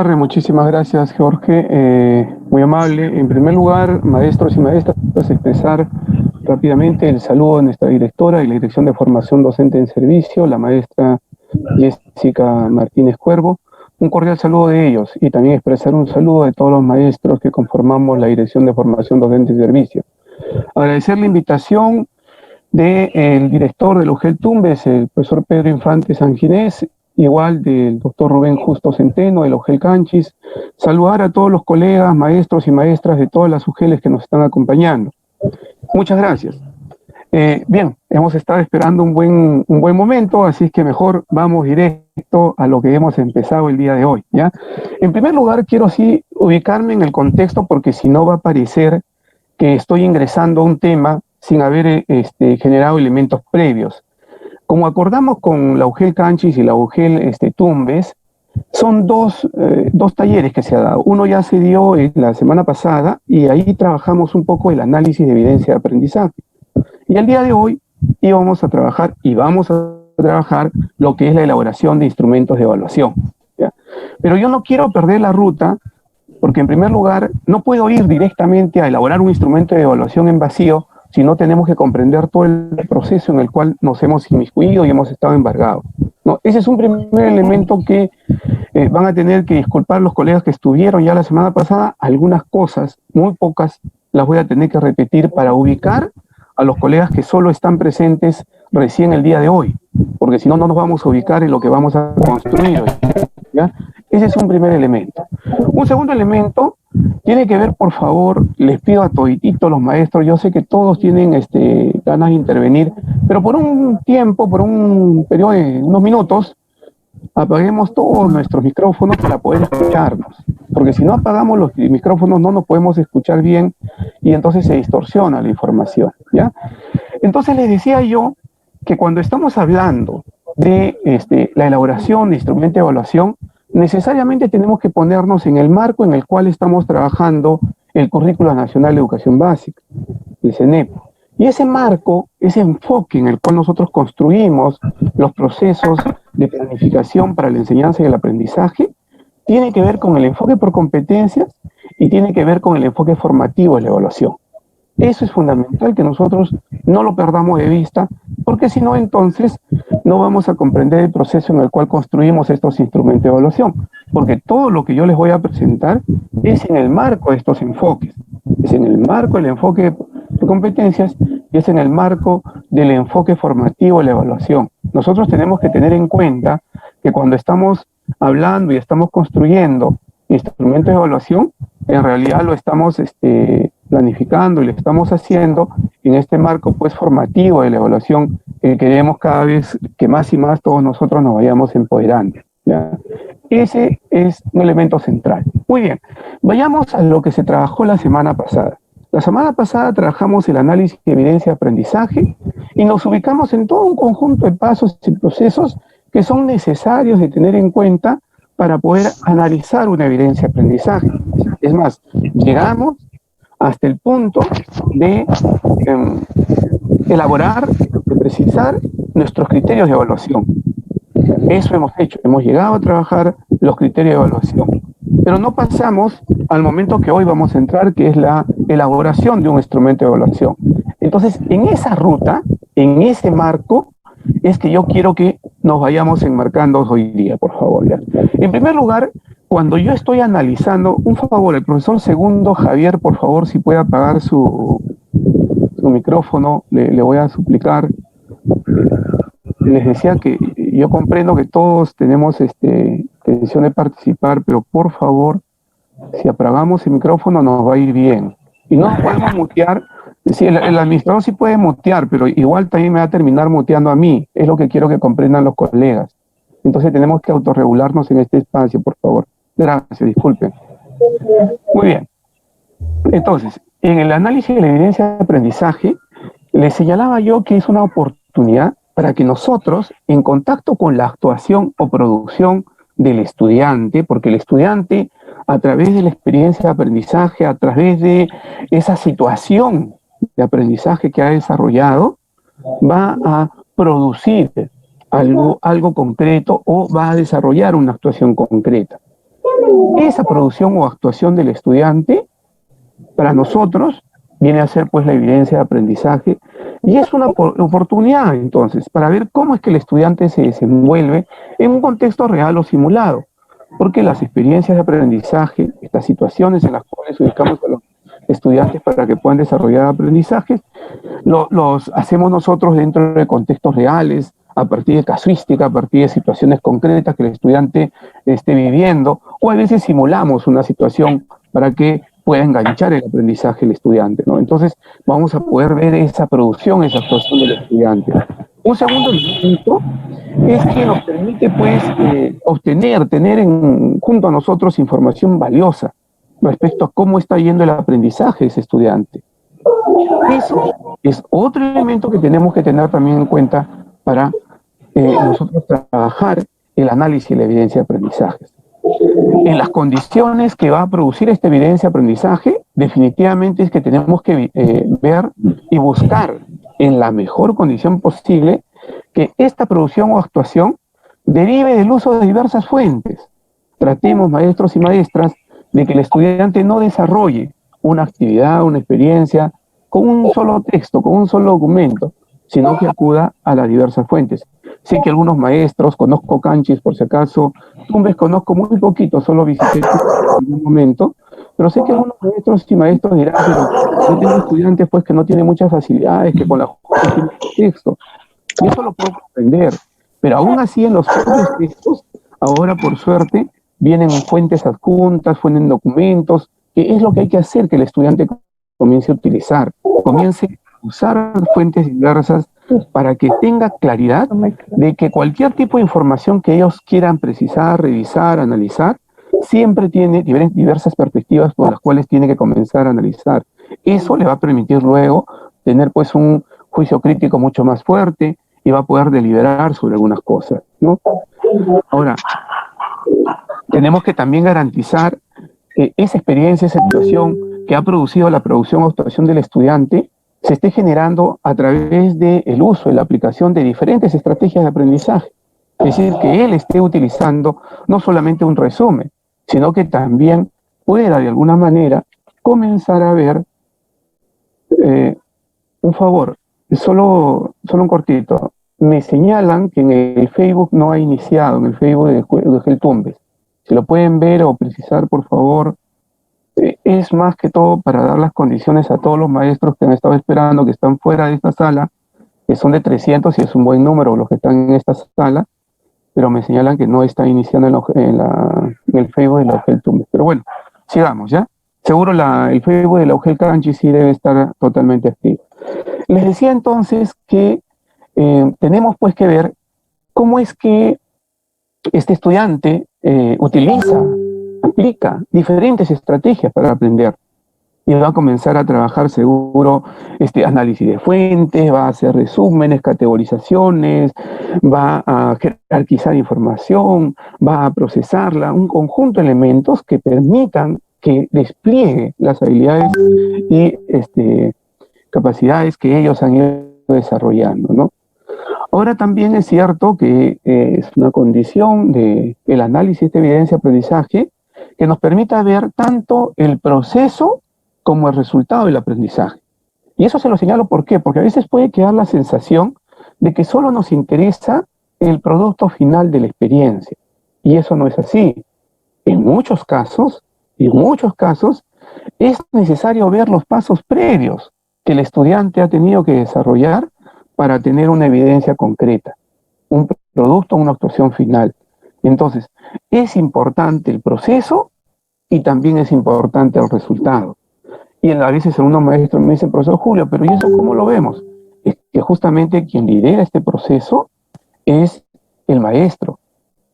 Muchísimas gracias, Jorge. Muy amable. En primer lugar, maestros y maestras, expresar rápidamente el saludo de nuestra directora y la Dirección de Formación Docente en Servicio, la maestra Jessica Martínez Cuervo. Un cordial saludo de ellos y también expresar un saludo de todos los maestros que conformamos la Dirección de Formación Docente en Servicio. Agradecer la invitación del director del UGEL Tumbes, el profesor Pedro Infante Sanginés, igual del doctor Rubén Justo Centeno, del UGEL Canchis, saludar a todos los colegas, maestros y maestras de todas las UGELes que nos están acompañando. Muchas gracias. Bien, hemos estado esperando un buen momento, así es que mejor vamos directo a lo que hemos empezado el día de hoy, ¿ya? En primer lugar, quiero así ubicarme en el contexto, porque si no va a parecer que estoy ingresando a un tema sin haber generado elementos previos. Como acordamos con la UGEL Canchis y la UGEL Tumbes, son dos talleres que se ha dado. Uno ya se dio la semana pasada y ahí trabajamos un poco el análisis de evidencia de aprendizaje. Y el día de hoy vamos a trabajar lo que es la elaboración de instrumentos de evaluación, ¿ya? Pero yo no quiero perder la ruta, porque en primer lugar no puedo ir directamente a elaborar un instrumento de evaluación en vacío si no tenemos que comprender todo el proceso en el cual nos hemos inmiscuido y hemos estado embargados, ¿no? Ese es un primer elemento que van a tener que disculpar los colegas que estuvieron ya la semana pasada. Algunas cosas, muy pocas, las voy a tener que repetir para ubicar a los colegas que solo están presentes recién el día de hoy, porque si no, no nos vamos a ubicar en lo que vamos a construir hoy, ¿ya? Ese es un primer elemento. Un segundo elemento tiene que ver, por favor, les pido a todititos los maestros, yo sé que todos tienen ganas de intervenir, pero por un tiempo, por un periodo de unos minutos, apaguemos todos nuestros micrófonos para poder escucharnos, porque si no apagamos los micrófonos no nos podemos escuchar bien y entonces se distorsiona la información, ¿ya? Entonces les decía yo que cuando estamos hablando de la elaboración de instrumentos de evaluación, necesariamente tenemos que ponernos en el marco en el cual estamos trabajando el Currículo Nacional de Educación Básica, el CENEP. Y ese marco, ese enfoque en el cual nosotros construimos los procesos de planificación para la enseñanza y el aprendizaje, tiene que ver con el enfoque por competencias y tiene que ver con el enfoque formativo de la evaluación. Eso es fundamental que nosotros no lo perdamos de vista, porque si no, entonces no vamos a comprender el proceso en el cual construimos estos instrumentos de evaluación, porque todo lo que yo les voy a presentar es en el marco de estos enfoques, es en el marco del enfoque de competencias y es en el marco del enfoque formativo de la evaluación. Nosotros tenemos que tener en cuenta que cuando estamos hablando y estamos construyendo instrumentos de evaluación, en realidad lo estamos planificando y lo estamos haciendo en este marco pues formativo de la evaluación que queremos cada vez que más y más todos nosotros nos vayamos empoderando, ¿ya? Ese es un elemento central. Muy bien, vayamos a lo que se trabajó la semana pasada. La semana pasada trabajamos el análisis de evidencia de aprendizaje y nos ubicamos en todo un conjunto de pasos y procesos que son necesarios de tener en cuenta para poder analizar una evidencia de aprendizaje. Es más, llegamos hasta el punto de elaborar, de precisar nuestros criterios de evaluación. Eso hemos hecho, hemos llegado a trabajar los criterios de evaluación, pero no pasamos al momento que hoy vamos a entrar, que es la elaboración de un instrumento de evaluación. Entonces, en esa ruta, en ese marco, es que yo quiero que nos vayamos enmarcando hoy día, por favor, ¿ya? En primer lugar, cuando yo estoy analizando, un favor, el profesor segundo, Javier, por favor, si puede apagar su micrófono, le voy a suplicar. Les decía que yo comprendo que todos tenemos intención de participar, pero por favor, si apagamos el micrófono nos va a ir bien. Y no podemos mutear. Sí, el administrador sí puede mutear, pero igual también me va a terminar muteando a mí. Es lo que quiero que comprendan los colegas. Entonces tenemos que autorregularnos en este espacio, por favor. Gracias, disculpen. Muy bien. Entonces, en el análisis de la evidencia de aprendizaje, les señalaba yo que es una oportunidad para que nosotros, en contacto con la actuación o producción del estudiante, porque el estudiante, a través de la experiencia de aprendizaje, a través de esa situación de aprendizaje que ha desarrollado, va a producir algo concreto o va a desarrollar una actuación concreta. Esa producción o actuación del estudiante, para nosotros, viene a ser pues la evidencia de aprendizaje y es una oportunidad entonces para ver cómo es que el estudiante se desenvuelve en un contexto real o simulado, porque las experiencias de aprendizaje, estas situaciones en las cuales ubicamos a los estudiantes para que puedan desarrollar aprendizajes, los hacemos nosotros dentro de contextos reales, a partir de casuística, a partir de situaciones concretas que el estudiante esté viviendo, o a veces simulamos una situación para que pueda enganchar el aprendizaje el estudiante, ¿no? Entonces vamos a poder ver esa producción, esa actuación del estudiante. Un segundo elemento es que nos permite pues tener junto a nosotros información valiosa respecto a cómo está yendo el aprendizaje de ese estudiante. Eso es otro elemento que tenemos que tener también en cuenta para nosotros trabajar el análisis y la evidencia de aprendizajes. En las condiciones que va a producir esta evidencia de aprendizaje, definitivamente es que tenemos que ver y buscar en la mejor condición posible que esta producción o actuación derive del uso de diversas fuentes. Tratemos, maestros y maestras, de que el estudiante no desarrolle una actividad, una experiencia, con un solo texto, con un solo documento, sino que acuda a las diversas fuentes. Sé que algunos maestros, conozco Canchis por si acaso, Tumbes conozco muy poquito, solo visité en algún momento, pero sé que algunos maestros y maestros dirán, pero yo tengo estudiantes pues que no tienen muchas facilidades, que con la tienen texto, y eso lo puedo comprender, pero aún así en los propios textos, ahora por suerte, vienen fuentes adjuntas, vienen documentos, que es lo que hay que hacer que el estudiante comience a utilizar, comience a usar fuentes diversas para que tenga claridad de que cualquier tipo de información que ellos quieran precisar, revisar, analizar, siempre tiene diversas perspectivas por las cuales tiene que comenzar a analizar. Eso le va a permitir luego tener pues un juicio crítico mucho más fuerte y va a poder deliberar sobre algunas cosas, ¿no? Ahora, tenemos que también garantizar que esa experiencia, esa situación que ha producido la producción o actuación del estudiante se esté generando a través del uso y la aplicación de diferentes estrategias de aprendizaje. Es decir, que él esté utilizando no solamente un resumen, sino que también pueda de alguna manera comenzar a ver un favor, solo un cortito. Me señalan que en el Facebook no ha iniciado, en el Facebook de Gel Tumbes. Si lo pueden ver o precisar, por favor, es más que todo para dar las condiciones a todos los maestros que han estado esperando, que están fuera de esta sala, que son de 300 y es un buen número los que están en esta sala, pero me señalan que no está iniciando en el Facebook de la UGEL Tumbes. Pero bueno, sigamos, ¿ya? Seguro el Facebook de la UGEL Canchi sí debe estar totalmente activo. Les decía entonces que tenemos pues que ver cómo es que este estudiante aplica diferentes estrategias para aprender y va a comenzar a trabajar seguro análisis de fuentes, va a hacer resúmenes, categorizaciones, va a jerarquizar información, va a procesarla, un conjunto de elementos que permitan que despliegue las habilidades y capacidades que ellos han ido desarrollando, ¿no? Ahora también es cierto que es una condición del análisis de evidencia de aprendizaje que nos permita ver tanto el proceso como el resultado del aprendizaje. Y eso se lo señalo ¿por qué? Porque a veces puede quedar la sensación de que solo nos interesa el producto final de la experiencia. Y eso no es así. En muchos casos, es necesario ver los pasos previos que el estudiante ha tenido que desarrollar para tener una evidencia concreta, un producto, una actuación final. Entonces, es importante el proceso y también es importante el resultado. Y a veces algunos maestros me dicen, profesor Julio, pero ¿y eso cómo lo vemos? Es que justamente quien lidera este proceso es el maestro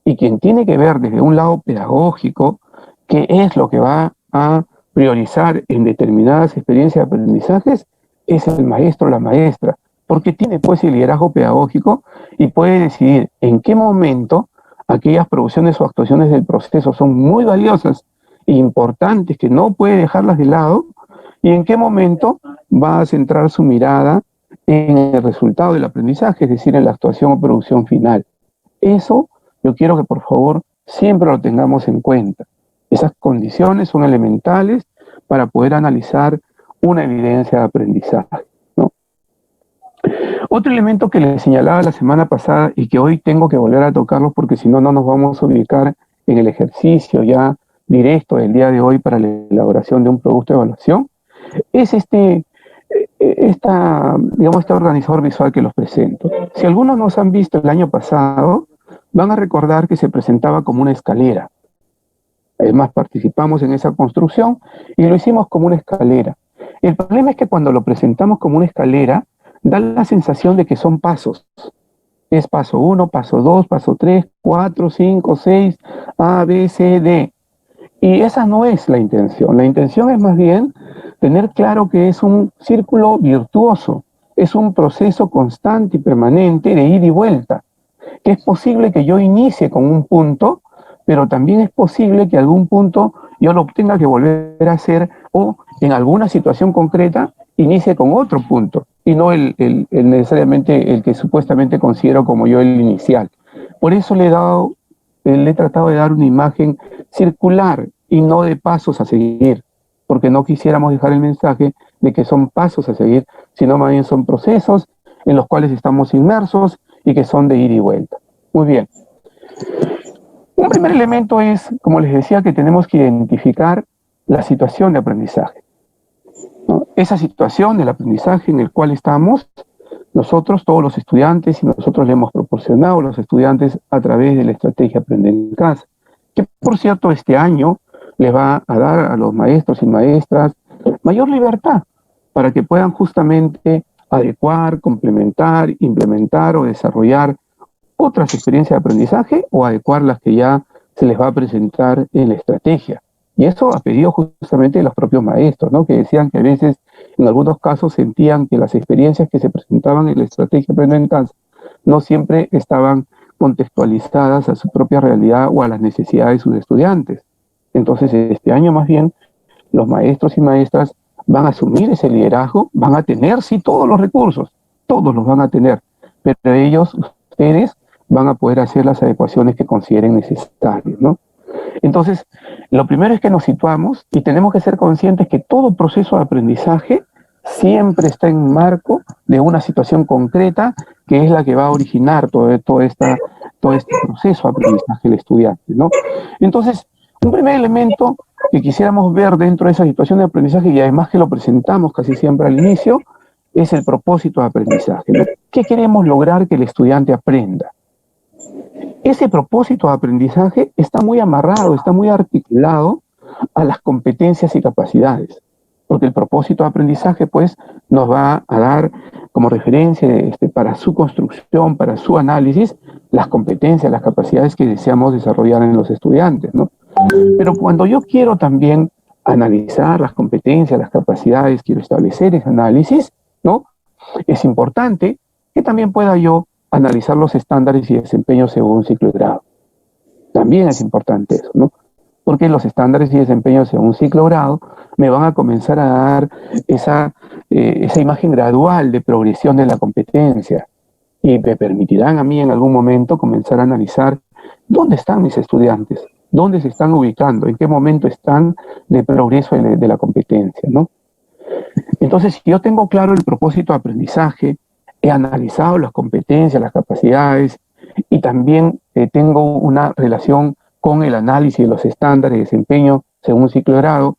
y quien tiene que ver desde un lado pedagógico qué es lo que va a priorizar en determinadas experiencias de aprendizajes es el maestro o la maestra, porque tiene pues el liderazgo pedagógico y puede decidir en qué momento aquellas producciones o actuaciones del proceso son muy valiosas e importantes que no puede dejarlas de lado y en qué momento va a centrar su mirada en el resultado del aprendizaje, es decir, en la actuación o producción final. Eso yo quiero que por favor siempre lo tengamos en cuenta. Esas condiciones son elementales para poder analizar una evidencia de aprendizaje, ¿no? Otro elemento que les señalaba la semana pasada y que hoy tengo que volver a tocarlo porque si no, no nos vamos a ubicar en el ejercicio ya directo del día de hoy para la elaboración de un producto de evaluación, es digamos, este organizador visual que los presento. Si algunos nos han visto el año pasado, van a recordar que se presentaba como una escalera. Además, participamos en esa construcción y lo hicimos como una escalera. El problema es que cuando lo presentamos como una escalera, da la sensación de que son pasos. Es paso 1, paso 2, paso 3, 4, 5, 6, A, B, C, D. Y esa no es la intención. La intención es más bien tener claro que es un círculo virtuoso, es un proceso constante y permanente de ida y vuelta, que es posible que yo inicie con un punto, pero también es posible que algún punto yo lo tenga que volver a hacer o en alguna situación concreta inicie con otro punto y no necesariamente el que supuestamente considero como yo el inicial. Por eso le he tratado de dar una imagen circular y no de pasos a seguir, porque no quisiéramos dejar el mensaje de que son pasos a seguir, sino más bien son procesos en los cuales estamos inmersos y que son de ida y vuelta. Muy bien. Un primer elemento es, como les decía, que tenemos que identificar la situación de aprendizaje, ¿no? Esa situación del aprendizaje en el cual estamos, nosotros, todos los estudiantes, y nosotros le hemos proporcionado a los estudiantes a través de la estrategia Aprender en Casa, que por cierto este año les va a dar a los maestros y maestras mayor libertad para que puedan justamente adecuar, complementar, implementar o desarrollar otras experiencias de aprendizaje o adecuar las que ya se les va a presentar en la estrategia. Y eso a pedido justamente de los propios maestros, ¿no? Que decían que a veces, en algunos casos, sentían que las experiencias que se presentaban en la estrategia Aprender en Casa no siempre estaban contextualizadas a su propia realidad o a las necesidades de sus estudiantes. Entonces, este año más bien, los maestros y maestras van a asumir ese liderazgo, van a tener, sí, todos los recursos, todos los van a tener, pero ellos, ustedes, van a poder hacer las adecuaciones que consideren necesarias, ¿no? Entonces, lo primero es que nos situamos y tenemos que ser conscientes que todo proceso de aprendizaje siempre está en marco de una situación concreta que es la que va a originar todo este proceso de aprendizaje del estudiante, ¿no? Entonces, un primer elemento que quisiéramos ver dentro de esa situación de aprendizaje, y además que lo presentamos casi siempre al inicio, es el propósito de aprendizaje, ¿no? ¿Qué queremos lograr que el estudiante aprenda? Ese propósito de aprendizaje está muy amarrado, está muy articulado a las competencias y capacidades, porque el propósito de aprendizaje, pues, nos va a dar como referencia para su construcción, para su análisis, las competencias, las capacidades que deseamos desarrollar en los estudiantes, ¿no? Pero cuando yo quiero también analizar las competencias, las capacidades, quiero establecer ese análisis, ¿no? Es importante que también pueda yo analizar los estándares y desempeños según ciclo de grado. También es importante eso, ¿no? Porque los estándares y desempeños según ciclo de grado me van a comenzar a dar esa imagen gradual de progresión de la competencia y me permitirán a mí en algún momento comenzar a analizar dónde están mis estudiantes, dónde se están ubicando, en qué momento están de progreso de la competencia, ¿no? Entonces, si yo tengo claro el propósito de aprendizaje, he analizado las competencias, las capacidades y también tengo una relación con el análisis de los estándares de desempeño según ciclo de grado,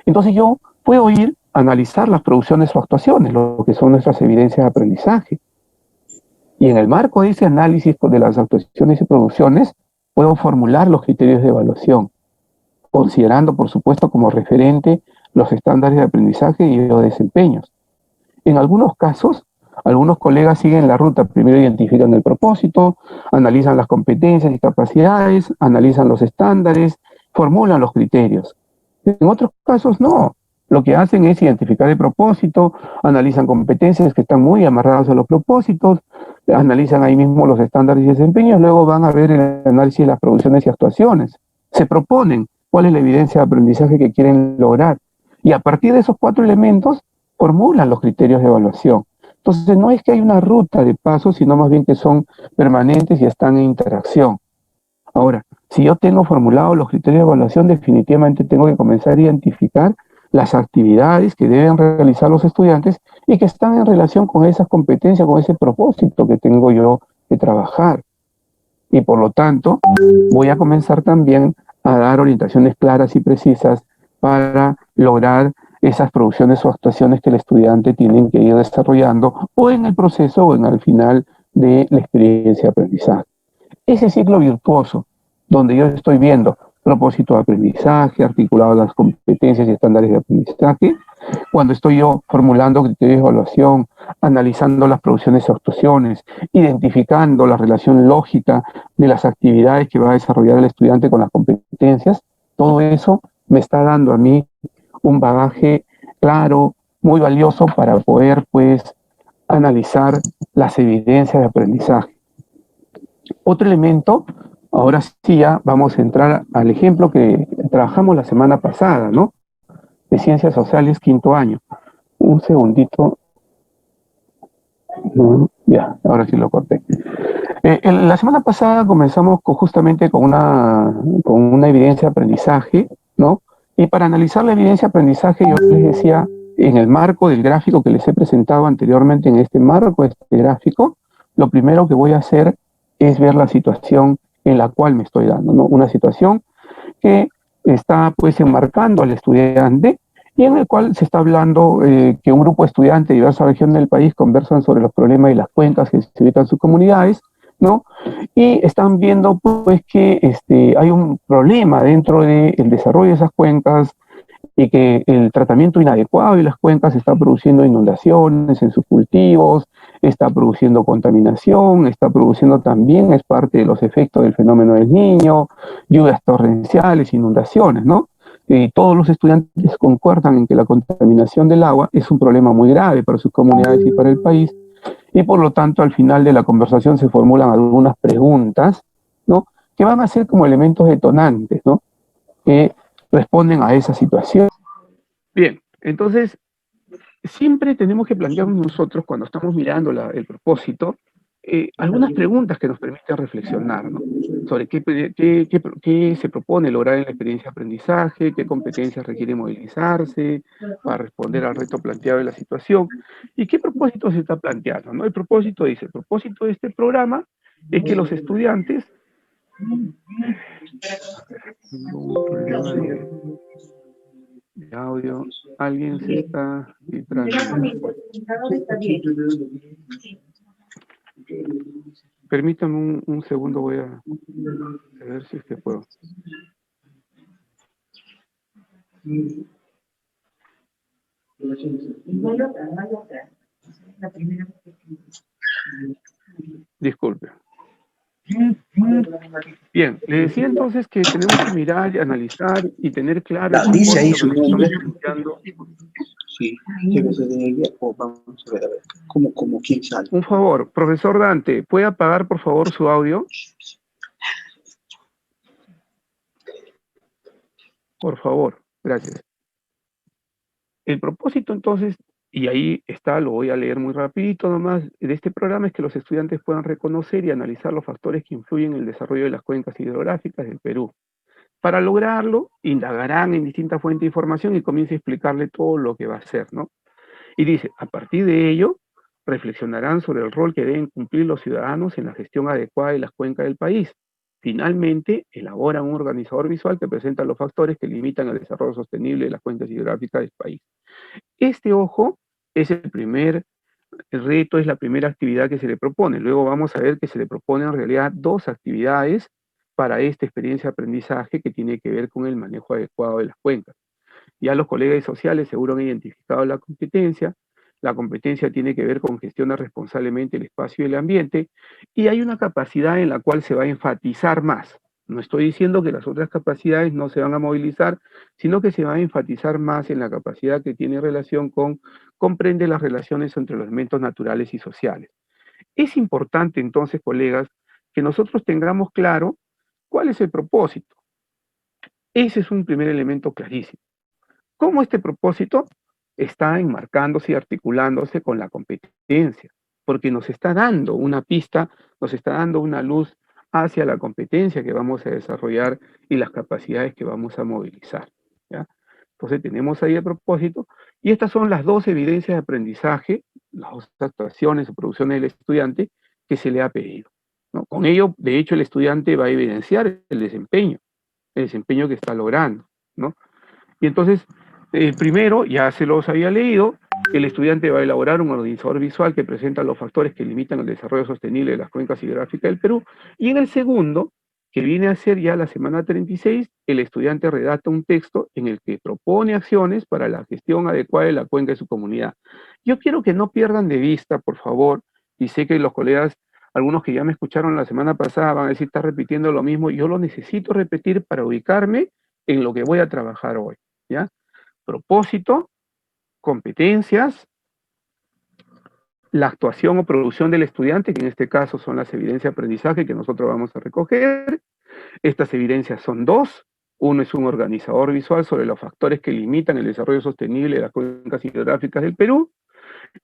entonces yo puedo ir a analizar las producciones o actuaciones, lo que son nuestras evidencias de aprendizaje. Y en el marco de ese análisis de las actuaciones y producciones, puedo formular los criterios de evaluación, considerando, por supuesto, como referente los estándares de aprendizaje y los desempeños. En algunos casos, algunos colegas siguen la ruta. Primero identifican el propósito, analizan las competencias y capacidades, analizan los estándares, formulan los criterios. En otros casos no. Lo que hacen es identificar el propósito, analizan competencias que están muy amarradas a los propósitos, analizan ahí mismo los estándares y desempeños, luego van a ver el análisis de las producciones y actuaciones. Se proponen cuál es la evidencia de aprendizaje que quieren lograr. Y a partir de esos 4 elementos, formulan los criterios de evaluación. Entonces, no es que hay una ruta de pasos, sino más bien que son permanentes y están en interacción. Ahora, Si yo tengo formulados los criterios de evaluación, definitivamente tengo que comenzar a identificar las actividades que deben realizar los estudiantes y que están en relación con esas competencias, con ese propósito que tengo yo de trabajar. Y por lo tanto, voy a comenzar también a dar orientaciones claras y precisas para lograr esas producciones o actuaciones que el estudiante tiene que ir desarrollando o en el proceso o en el final de la experiencia de aprendizaje. Ese ciclo virtuoso, donde yo estoy viendo propósito de aprendizaje, articulado a las competencias y estándares de aprendizaje, cuando estoy yo formulando criterios de evaluación, analizando las producciones y actuaciones, identificando la relación lógica de las actividades que va a desarrollar el estudiante con las competencias, todo eso me está dando a mí un bagaje claro, muy valioso para poder, pues, analizar las evidencias de aprendizaje. Otro elemento, ahora sí ya vamos a entrar al ejemplo que trabajamos la semana pasada, ¿no? De Ciencias Sociales, quinto año. Un segundito. Ya, ahora sí lo corté. La semana pasada comenzamos justamente con una evidencia de aprendizaje, ¿no? Y para analizar la evidencia de aprendizaje, yo les decía, en el marco del gráfico que les he presentado anteriormente, en este marco de este gráfico, lo primero que voy a hacer es ver la situación en la cual me estoy dando, ¿no? Una situación que está pues enmarcando al estudiante y en el cual se está hablando que un grupo de estudiantes de diversas regiones del país conversan sobre los problemas y las cuencas que se ubican en sus comunidades, ¿no? Y están viendo pues que hay un problema dentro del desarrollo de esas cuencas y que el tratamiento inadecuado de las cuencas está produciendo inundaciones en sus cultivos, está produciendo contaminación, está produciendo también, es parte de los efectos del fenómeno del Niño, lluvias torrenciales, inundaciones, ¿no? Y todos los estudiantes concuerdan en que la contaminación del agua es un problema muy grave para sus comunidades y para el país, y por lo tanto al final de la conversación se formulan algunas preguntas, ¿no? Que van a ser como elementos detonantes, ¿no? Que responden a esa situación. Bien, entonces siempre tenemos que plantearnos nosotros cuando estamos mirando el propósito, algunas preguntas que nos permiten reflexionar, ¿no? Sobre qué se propone lograr en la experiencia de aprendizaje, qué competencias requiere movilizarse para responder al reto planteado en la situación y qué propósito se está planteando, ¿no? El propósito dice, el propósito de este programa es que los estudiantes... Tengo un problema de audio, alguien se está filtrando. Permítame un segundo, voy a ver si es que puedo. Disculpe. Bien, le decía entonces que tenemos que mirar y analizar y tener claro el Dice ahí propósito su que nos estamos nombre. planteando. Sí, debe ser de ella o vamos a ver, como quién sale. Un favor, profesor Dante, ¿puede apagar por favor su audio? Por favor, gracias. El propósito entonces, y ahí está, lo voy a leer muy rapidito nomás, de este programa es que los estudiantes puedan reconocer y analizar los factores que influyen en el desarrollo de las cuencas hidrográficas del Perú. Para lograrlo, indagarán en distintas fuentes de información y comienza a explicarle todo lo que va a hacer, ¿no? Y dice, a partir de ello, reflexionarán sobre el rol que deben cumplir los ciudadanos en la gestión adecuada de las cuencas del país. Finalmente, elaboran un organizador visual que presenta los factores que limitan el desarrollo sostenible de las cuencas hidrográficas del país. Este, ojo, es el primer reto, es la primera actividad que se le propone. Luego vamos a ver que se le propone en realidad dos actividades para esta experiencia de aprendizaje que tiene que ver con el manejo adecuado de las cuencas. Ya los colegas sociales seguro han identificado la competencia tiene que ver con gestionar responsablemente el espacio y el ambiente, y hay una capacidad en la cual se va a enfatizar más. No estoy diciendo que las otras capacidades no se van a movilizar, sino que se va a enfatizar más en la capacidad que tiene relación con comprender las relaciones entre los elementos naturales y sociales. Es importante entonces, colegas, que nosotros tengamos claro cuál es el propósito. Ese es un primer elemento clarísimo. ¿Cómo este propósito está enmarcándose y articulándose con la competencia? Porque nos está dando una pista, nos está dando una luz hacia la competencia que vamos a desarrollar y las capacidades que vamos a movilizar, ¿ya? Entonces tenemos ahí el propósito, y estas son las dos evidencias de aprendizaje, las dos actuaciones o producciones del estudiante que se le ha pedido, ¿no? Con ello, de hecho, el estudiante va a evidenciar el desempeño que está logrando, ¿no? Y entonces, primero, ya se los había leído, el estudiante va a elaborar un organizador visual que presenta los factores que limitan el desarrollo sostenible de las cuencas hidrográficas del Perú. Y en el segundo, que viene a ser ya la semana 36, el estudiante redacta un texto en el que propone acciones para la gestión adecuada de la cuenca de su comunidad. Yo quiero que no pierdan de vista, por favor, y sé que los colegas, algunos que ya me escucharon la semana pasada, van a decir, está repitiendo lo mismo, yo lo necesito repetir para ubicarme en lo que voy a trabajar hoy, ¿ya? Propósito, competencias, la actuación o producción del estudiante, que en este caso son las evidencias de aprendizaje que nosotros vamos a recoger. Estas evidencias son dos. Uno es un organizador visual sobre los factores que limitan el desarrollo sostenible de las cuencas hidrográficas del Perú,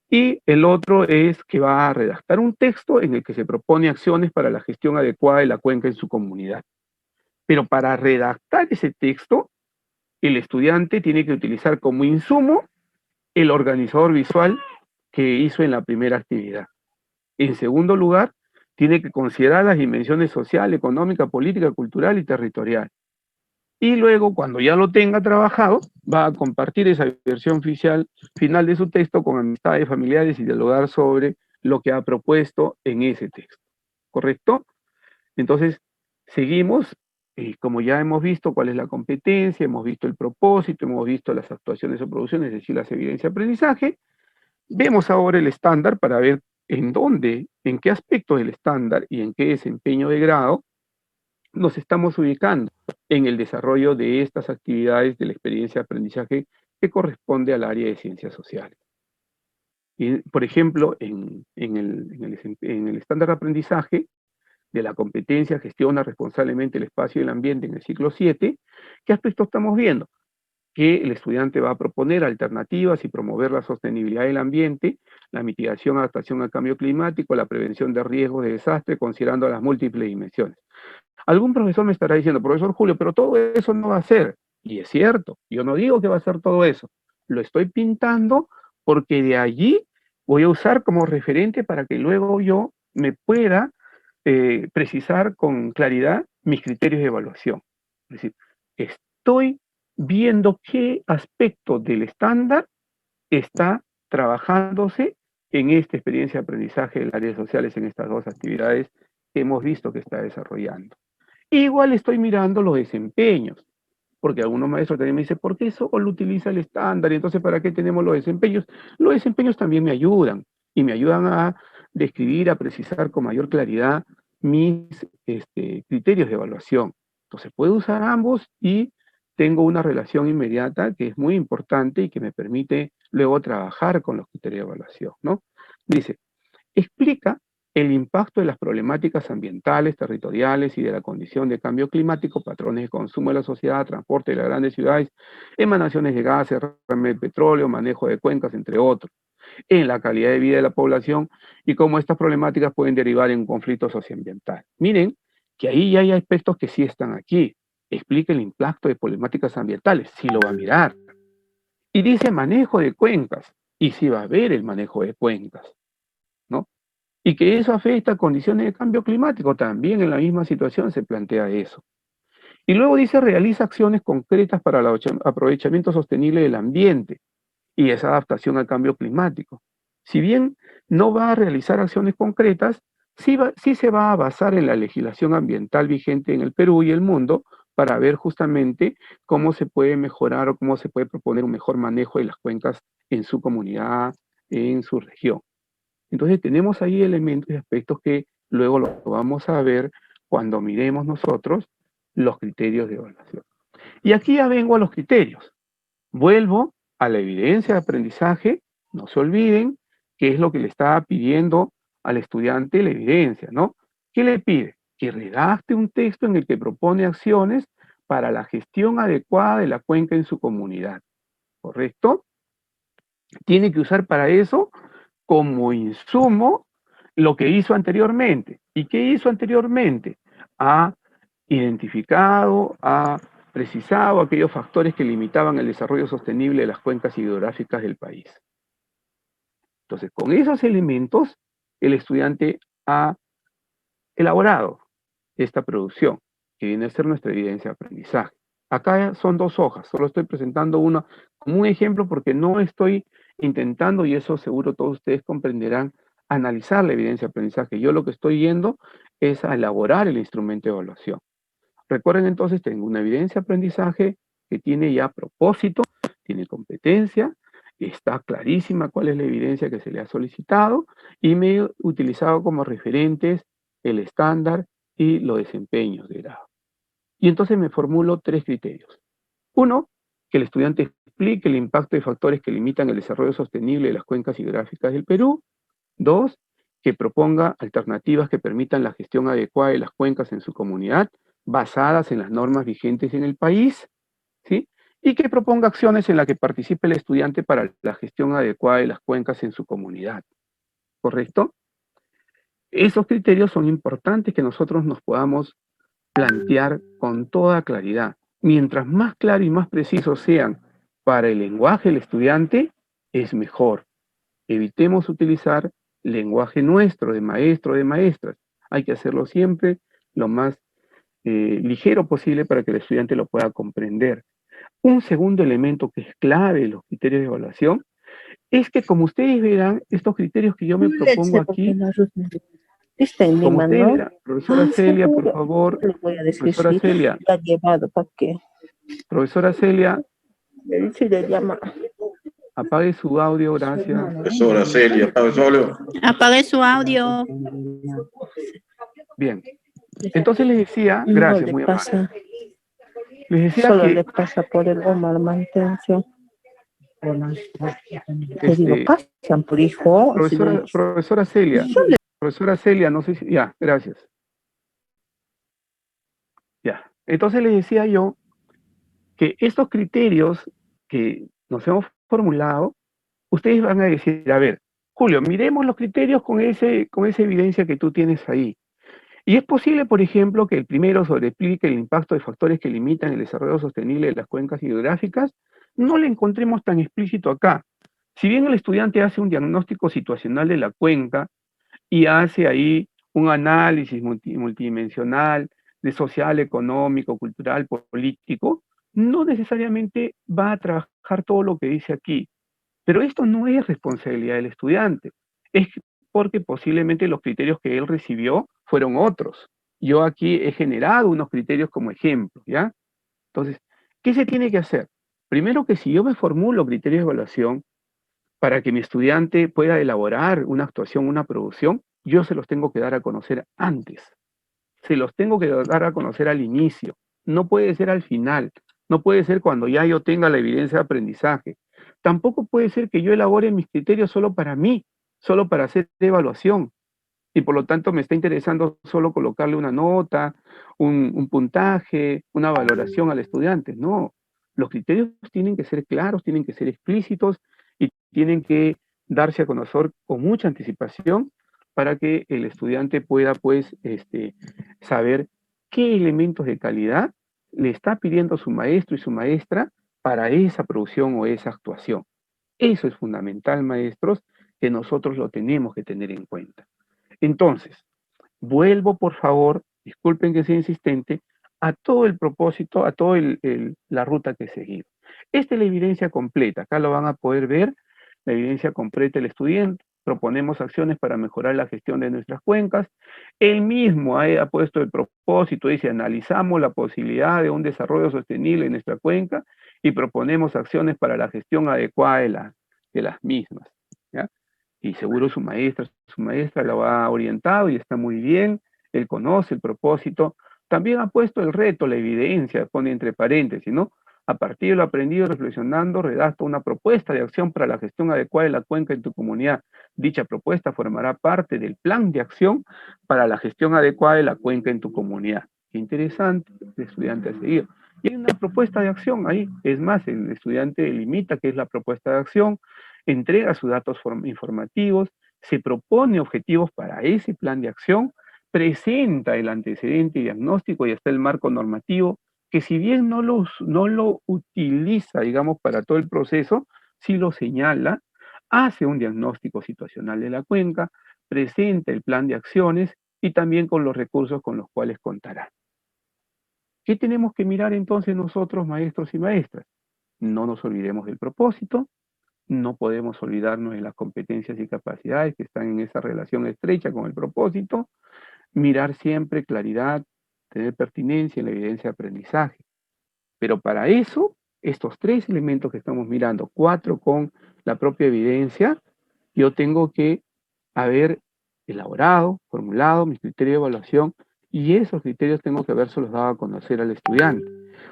y el otro es que va a redactar un texto en el que se propone acciones para la gestión adecuada de la cuenca en su comunidad. Pero para redactar ese texto, el estudiante tiene que utilizar como insumo el organizador visual que hizo en la primera actividad. En segundo lugar, tiene que considerar las dimensiones social, económica, política, cultural y territorial. Y luego, cuando ya lo tenga trabajado, va a compartir esa versión oficial final de su texto con amistades, familiares y dialogar sobre lo que ha propuesto en ese texto. ¿Correcto? Entonces, seguimos, como ya hemos visto cuál es la competencia, hemos visto el propósito, hemos visto las actuaciones o producciones, es decir, las evidencias de aprendizaje. Vemos ahora el estándar para ver en dónde, en qué aspectos del estándar y en qué desempeño de grado nos estamos ubicando en el desarrollo de estas actividades de la experiencia de aprendizaje que corresponde al área de ciencias sociales. Y, por ejemplo, en el estándar de aprendizaje de la competencia gestiona responsablemente el espacio y el ambiente en el ciclo 7, ¿qué aspectos estamos viendo? Que el estudiante va a proponer alternativas y promover la sostenibilidad del ambiente, la mitigación, adaptación al cambio climático, la prevención de riesgos de desastre, considerando las múltiples dimensiones. Algún profesor me estará diciendo, profesor Julio, pero todo eso no va a ser. Y es cierto, yo no digo que va a ser todo eso. Lo estoy pintando porque de allí voy a usar como referente para que luego yo me pueda precisar con claridad mis criterios de evaluación. Es decir, estoy viendo qué aspecto del estándar está trabajándose en esta experiencia de aprendizaje de las áreas sociales en estas dos actividades que hemos visto que está desarrollando. Igual estoy mirando los desempeños, porque algunos maestros también me dicen, ¿por qué solo utiliza el estándar? Y entonces, ¿para qué tenemos los desempeños? Los desempeños también me ayudan, y me ayudan a describir, a precisar con mayor claridad mis criterios de evaluación. Entonces, puedo usar ambos y tengo una relación inmediata que es muy importante y que me permite luego trabajar con los criterios de evaluación, ¿no? Dice, explica el impacto de las problemáticas ambientales, territoriales y de la condición de cambio climático, patrones de consumo de la sociedad, transporte de las grandes ciudades, emanaciones de gases, derrame de petróleo, manejo de cuencas, entre otros, en la calidad de vida de la población y cómo estas problemáticas pueden derivar en un conflicto socioambiental. Miren que ahí ya hay aspectos que sí están aquí. Explica el impacto de problemáticas ambientales, sí lo va a mirar. Y dice manejo de cuencas, y sí va a ver el manejo de cuencas, ¿no? Y que eso afecta a condiciones de cambio climático, también en la misma situación se plantea eso. Y luego dice, realiza acciones concretas para el aprovechamiento sostenible del ambiente y esa adaptación al cambio climático. Si bien no va a realizar acciones concretas, sí se va a basar en la legislación ambiental vigente en el Perú y el mundo para ver justamente cómo se puede mejorar o cómo se puede proponer un mejor manejo de las cuencas en su comunidad, en su región. Entonces tenemos ahí elementos y aspectos que luego lo vamos a ver cuando miremos nosotros los criterios de evaluación. Y aquí ya vengo a los criterios. Vuelvo a la evidencia de aprendizaje, no se olviden qué es lo que le está pidiendo al estudiante la evidencia, ¿no? ¿Qué le pide? Que redacte un texto en el que propone acciones para la gestión adecuada de la cuenca en su comunidad, ¿correcto? Tiene que usar para eso como insumo lo que hizo anteriormente. ¿Y qué hizo anteriormente? ha identificado, ha precisado aquellos factores que limitaban el desarrollo sostenible de las cuencas hidrográficas del país. Entonces, con esos elementos, el estudiante ha elaborado esta producción, que viene a ser nuestra evidencia de aprendizaje. Acá son 2 hojas, solo estoy presentando una como un ejemplo porque no estoy intentando, y eso seguro todos ustedes comprenderán, analizar la evidencia de aprendizaje. Yo lo que estoy yendo es a elaborar el instrumento de evaluación. Recuerden entonces, tengo una evidencia de aprendizaje que tiene ya propósito, tiene competencia, está clarísima cuál es la evidencia que se le ha solicitado y me he utilizado como referentes el estándar y los desempeños de grado. Y entonces me formulo 3 criterios. 1, que el estudiante explique el impacto de factores que limitan el desarrollo sostenible de las cuencas hidrográficas del Perú. 2, que proponga alternativas que permitan la gestión adecuada de las cuencas en su comunidad, basadas en las normas vigentes en el país, ¿sí? Y que proponga acciones en las que participe el estudiante para la gestión adecuada de las cuencas en su comunidad. ¿Correcto? Esos criterios son importantes que nosotros nos podamos plantear con toda claridad. Mientras más claro y más precisos sean para el lenguaje del estudiante, es mejor. Evitemos utilizar lenguaje nuestro, de maestro, de maestras. Hay que hacerlo siempre lo más ligero posible para que el estudiante lo pueda comprender. Un segundo elemento que es clave en los criterios de evaluación es que, como ustedes verán, estos criterios que yo me propongo aquí, Está en como Lima, ustedes ¿no? verán, profesora Celia, por Seguro. favor, Le voy a decir profesora si Celia, la ha llevado, ¿para qué? profesora Celia, Si le llama. apague su audio, gracias. Profesora Celia, apague su audio. Apague su audio. Bien, entonces les decía, No gracias, le muy amable. pasa, Les decía solo que le pasa por el Omar mantención. Te digo, pasan por hijo. profesora Celia, no sé si, ya, gracias. Ya, entonces les decía yo que estos criterios que nos hemos formulado, ustedes van a decir, a ver, Julio, miremos los criterios con esa evidencia que tú tienes ahí. Y es posible, por ejemplo, que el primero sobreexplique el impacto de factores que limitan el desarrollo sostenible de las cuencas hidrográficas, no lo encontremos tan explícito acá. Si bien el estudiante hace un diagnóstico situacional de la cuenca y hace ahí un análisis multidimensional de social, económico, cultural, político, no necesariamente va a trabajar todo lo que dice aquí. Pero esto no es responsabilidad del estudiante, es porque posiblemente los criterios que él recibió fueron otros. Yo aquí he generado unos criterios como ejemplo, ¿ya? Entonces, ¿qué se tiene que hacer? Primero que si yo me formulo criterios de evaluación para que mi estudiante pueda elaborar una actuación, una producción, yo se los tengo que dar a conocer antes. Se los tengo que dar a conocer al inicio. No puede ser al final. No puede ser cuando ya yo tenga la evidencia de aprendizaje. Tampoco puede ser que yo elabore mis criterios solo para mí, solo para hacer evaluación. Y por lo tanto me está interesando solo colocarle una nota, un puntaje, una valoración al estudiante. No, los criterios tienen que ser claros, tienen que ser explícitos y tienen que darse a conocer con mucha anticipación para que el estudiante pueda, pues, saber qué elementos de calidad le está pidiendo su maestro y su maestra para esa producción o esa actuación. Eso es fundamental, maestros, que nosotros lo tenemos que tener en cuenta. Entonces, vuelvo, por favor, disculpen que sea insistente, a todo el propósito, a toda la ruta que he seguido. Esta es la evidencia completa, acá lo van a poder ver, la evidencia completa del estudiante, proponemos acciones para mejorar la gestión de nuestras cuencas, él mismo ha puesto el propósito, dice, analizamos la posibilidad de un desarrollo sostenible en nuestra cuenca y proponemos acciones para la gestión adecuada de las mismas, ¿ya? Y seguro su maestra lo ha orientado y está muy bien, él conoce el propósito, también ha puesto el reto, la evidencia, pone entre paréntesis, ¿no? A partir de lo aprendido reflexionando, redacta una propuesta de acción para la gestión adecuada de la cuenca en tu comunidad. Dicha propuesta formará parte del plan de acción para la gestión adecuada de la cuenca en tu comunidad. Qué interesante, el estudiante ha seguido. Y hay una propuesta de acción ahí, es más, el estudiante limita qué es la propuesta de acción, entrega sus datos informativos, se propone objetivos para ese plan de acción, presenta el antecedente diagnóstico y está el marco normativo, que si bien no lo utiliza, digamos, para todo el proceso, sí lo señala, hace un diagnóstico situacional de la cuenca, presenta el plan de acciones y también con los recursos con los cuales contará. ¿Qué tenemos que mirar entonces nosotros, maestros y maestras? No nos olvidemos del propósito, no podemos olvidarnos de las competencias y capacidades que están en esa relación estrecha con el propósito, mirar siempre claridad, tener pertinencia en la evidencia de aprendizaje. Pero para eso, estos 3 elementos que estamos mirando, 4 con la propia evidencia, yo tengo que haber elaborado, formulado mis criterios de evaluación y esos criterios tengo que habérselos dado a conocer al estudiante.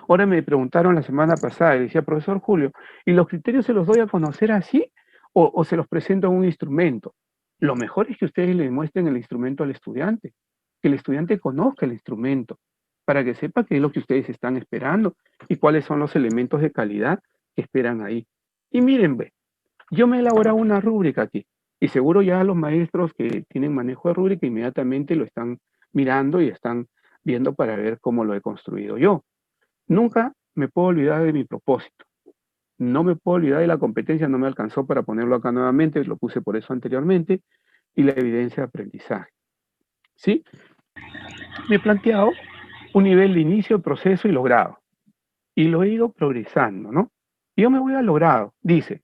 Ahora me preguntaron la semana pasada y decía, profesor Julio, ¿y los criterios se los doy a conocer así o se los presento en un instrumento? Lo mejor es que ustedes le muestren el instrumento al estudiante, que el estudiante conozca el instrumento, para que sepa qué es lo que ustedes están esperando y cuáles son los elementos de calidad que esperan ahí. Y miren, ve, yo me he elaborado una rúbrica aquí, y seguro ya los maestros que tienen manejo de rúbrica inmediatamente lo están mirando y están viendo para ver cómo lo he construido yo. Nunca me puedo olvidar de mi propósito. No me puedo olvidar de la competencia, no me alcanzó para ponerlo acá nuevamente, lo puse por eso anteriormente, y la evidencia de aprendizaje. ¿Sí? Me he planteado un nivel de inicio, proceso y logrado. Y lo he ido progresando, ¿no? Y yo me voy a logrado. Dice,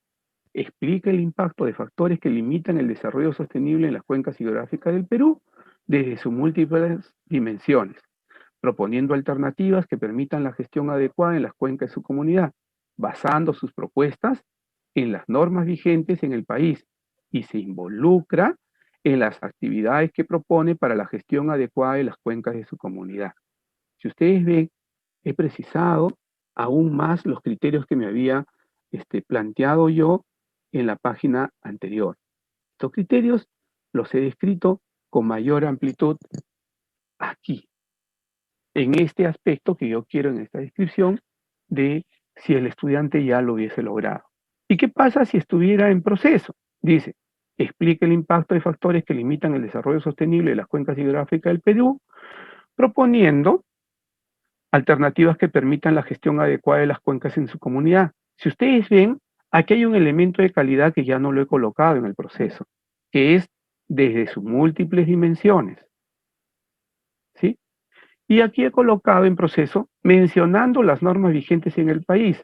explica el impacto de factores que limitan el desarrollo sostenible en las cuencas hidrográficas del Perú desde sus múltiples dimensiones, proponiendo alternativas que permitan la gestión adecuada en las cuencas de su comunidad, basando sus propuestas en las normas vigentes en el país y se involucra en las actividades que propone para la gestión adecuada de las cuencas de su comunidad. Si ustedes ven, he precisado aún más los criterios que me había planteado yo en la página anterior. Estos criterios los he descrito con mayor amplitud aquí, en este aspecto que yo quiero en esta descripción de si el estudiante ya lo hubiese logrado. ¿Y qué pasa si estuviera en proceso? Dice, explica el impacto de factores que limitan el desarrollo sostenible de las cuencas hidrográficas del Perú, proponiendo alternativas que permitan la gestión adecuada de las cuencas en su comunidad. Si ustedes ven, aquí hay un elemento de calidad que ya no lo he colocado en el proceso, que es desde sus múltiples dimensiones. ¿Sí? Y aquí he colocado en proceso mencionando las normas vigentes en el país.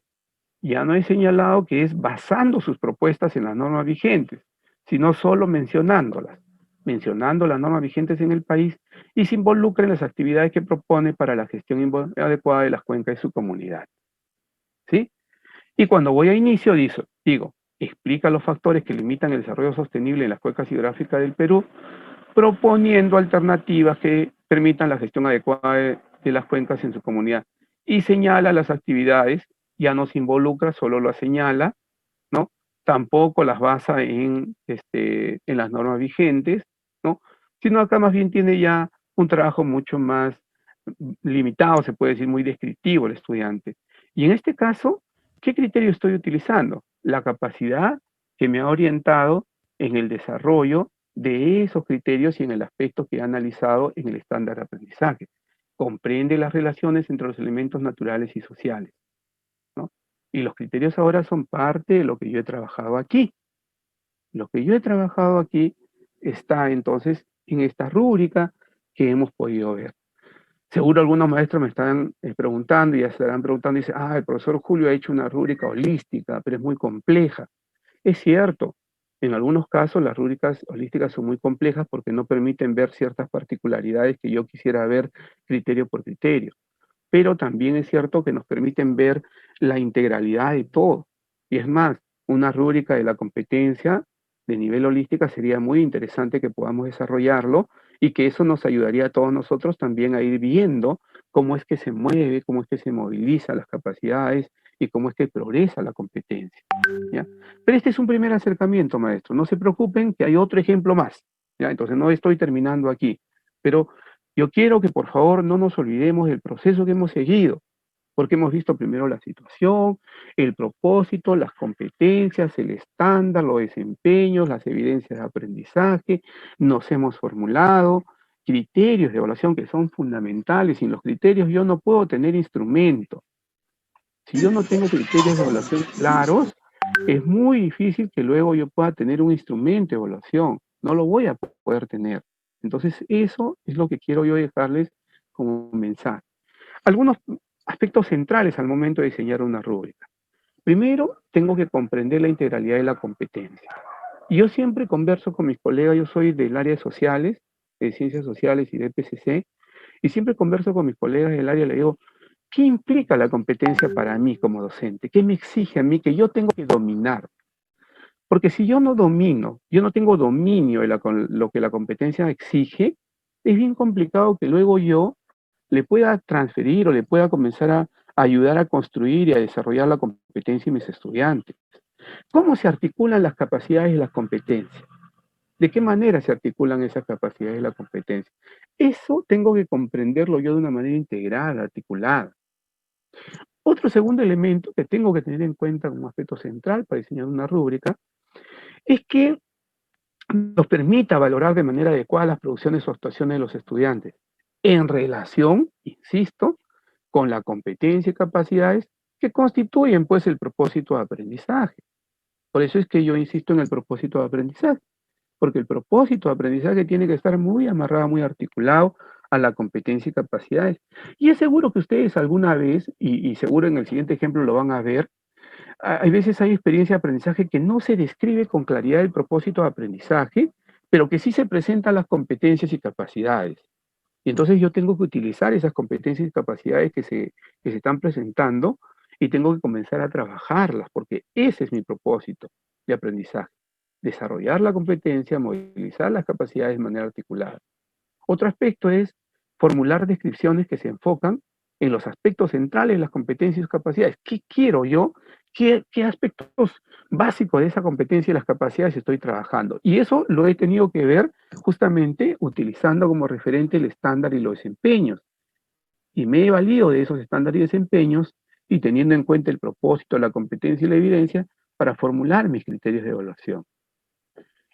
Ya no he señalado que es basando sus propuestas en las normas vigentes, sino solo mencionándolas, mencionando las normas vigentes en el país y se involucra en las actividades que propone para la gestión adecuada de las cuencas de su comunidad. ¿Sí? Y cuando voy a inicio digo, explica los factores que limitan el desarrollo sostenible en las cuencas hidrográficas del Perú, proponiendo alternativas que permitan la gestión adecuada de las cuencas en su comunidad. Y señala las actividades, ya no se involucra, solo las señala, ¿no? Tampoco las basa en las normas vigentes, ¿no? Sino acá más bien tiene ya un trabajo mucho más limitado, se puede decir muy descriptivo el estudiante. Y en este caso, ¿qué criterio estoy utilizando? La capacidad que me ha orientado en el desarrollo de esos criterios y en el aspecto que he analizado en el estándar de aprendizaje. Comprende las relaciones entre los elementos naturales y sociales, ¿no? Y los criterios ahora son parte de lo que yo he trabajado aquí. Lo que yo he trabajado aquí está entonces en esta rúbrica que hemos podido ver. Seguro algunos maestros me están preguntando y ya se estarán preguntando y dicen, el profesor Julio ha hecho una rúbrica holística, pero es muy compleja. Es cierto, en algunos casos las rúbricas holísticas son muy complejas porque no permiten ver ciertas particularidades que yo quisiera ver criterio por criterio. Pero también es cierto que nos permiten ver la integralidad de todo. Y es más, una rúbrica de la competencia de nivel holística sería muy interesante que podamos desarrollarlo y que eso nos ayudaría a todos nosotros también a ir viendo cómo es que se mueve, cómo es que se moviliza las capacidades y cómo es que progresa la competencia, ¿ya? Pero este es un primer acercamiento, maestro. No se preocupen que hay otro ejemplo más, ¿ya? Entonces no estoy terminando aquí, pero yo quiero que por favor no nos olvidemos del proceso que hemos seguido, porque hemos visto primero la situación, el propósito, las competencias, el estándar, los desempeños, las evidencias de aprendizaje, nos hemos formulado, criterios de evaluación que son fundamentales. Sin los criterios yo no puedo tener instrumento. Si yo no tengo criterios de evaluación claros, es muy difícil que luego yo pueda tener un instrumento de evaluación. No lo voy a poder tener. Entonces, eso es lo que quiero yo dejarles como mensaje. Algunos aspectos centrales al momento de diseñar una rúbrica. Primero, tengo que comprender la integralidad de la competencia. Y yo siempre converso con mis colegas, yo soy del área de sociales, de ciencias sociales y de PCC, y siempre converso con mis colegas del área, le digo, ¿qué implica la competencia para mí como docente? ¿Qué me exige a mí que yo tengo que dominar? Porque si yo no domino, yo no tengo dominio de lo que la competencia exige, es bien complicado que luego yo le pueda transferir o le pueda comenzar a ayudar a construir y a desarrollar la competencia en mis estudiantes. ¿Cómo se articulan las capacidades y las competencias? ¿De qué manera se articulan esas capacidades y la competencia? Eso tengo que comprenderlo yo de una manera integrada, articulada. Otro segundo elemento que tengo que tener en cuenta como aspecto central para diseñar una rúbrica es que nos permita valorar de manera adecuada las producciones o actuaciones de los estudiantes en relación, insisto, con la competencia y capacidades que constituyen pues el propósito de aprendizaje. Por eso es que yo insisto en el propósito de aprendizaje, porque el propósito de aprendizaje tiene que estar muy amarrado, muy articulado a la competencia y capacidades. Y es seguro que ustedes alguna vez, y seguro en el siguiente ejemplo lo van a ver, hay veces hay experiencia de aprendizaje que no se describe con claridad el propósito de aprendizaje, pero que sí se presentan las competencias y capacidades. Y entonces yo tengo que utilizar esas competencias y capacidades que se están presentando y tengo que comenzar a trabajarlas, porque ese es mi propósito de aprendizaje. Desarrollar la competencia, movilizar las capacidades de manera articulada. Otro aspecto es formular descripciones que se enfocan en los aspectos centrales de las competencias y capacidades. ¿Qué quiero yo? ¿Qué aspectos básicos de esa competencia y las capacidades estoy trabajando? Y eso lo he tenido que ver justamente utilizando como referente el estándar y los desempeños. Y me he valido de esos estándares y desempeños y teniendo en cuenta el propósito, la competencia y la evidencia para formular mis criterios de evaluación.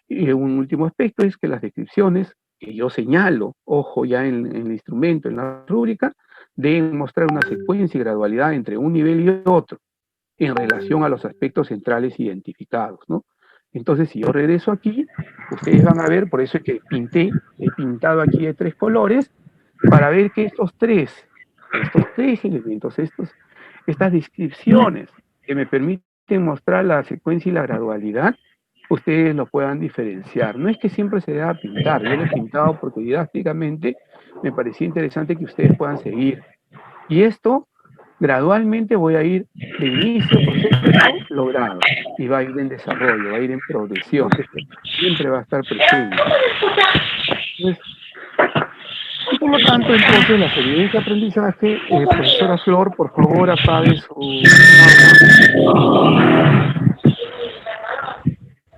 Y un último aspecto es que las descripciones que yo señalo, ojo ya en el instrumento, en la rúbrica, deben mostrar una secuencia y gradualidad entre un nivel y otro en relación a los aspectos centrales identificados, ¿no? Entonces, si yo regreso aquí, ustedes van a ver, por eso es que he pintado aquí de 3 colores, para ver que estos tres elementos, estas descripciones que me permiten mostrar la secuencia y la gradualidad, ustedes lo puedan diferenciar. No es que siempre se deba pintar, yo lo he pintado porque didácticamente me parecía interesante que ustedes puedan seguir. Y esto, gradualmente voy a ir de inicio, proceso logrado, y va a ir en desarrollo, va a ir en progresión, siempre va a estar presente. Entonces, y por lo tanto, entonces, las evidencias de aprendizaje, profesora Flor, por favor, apague su...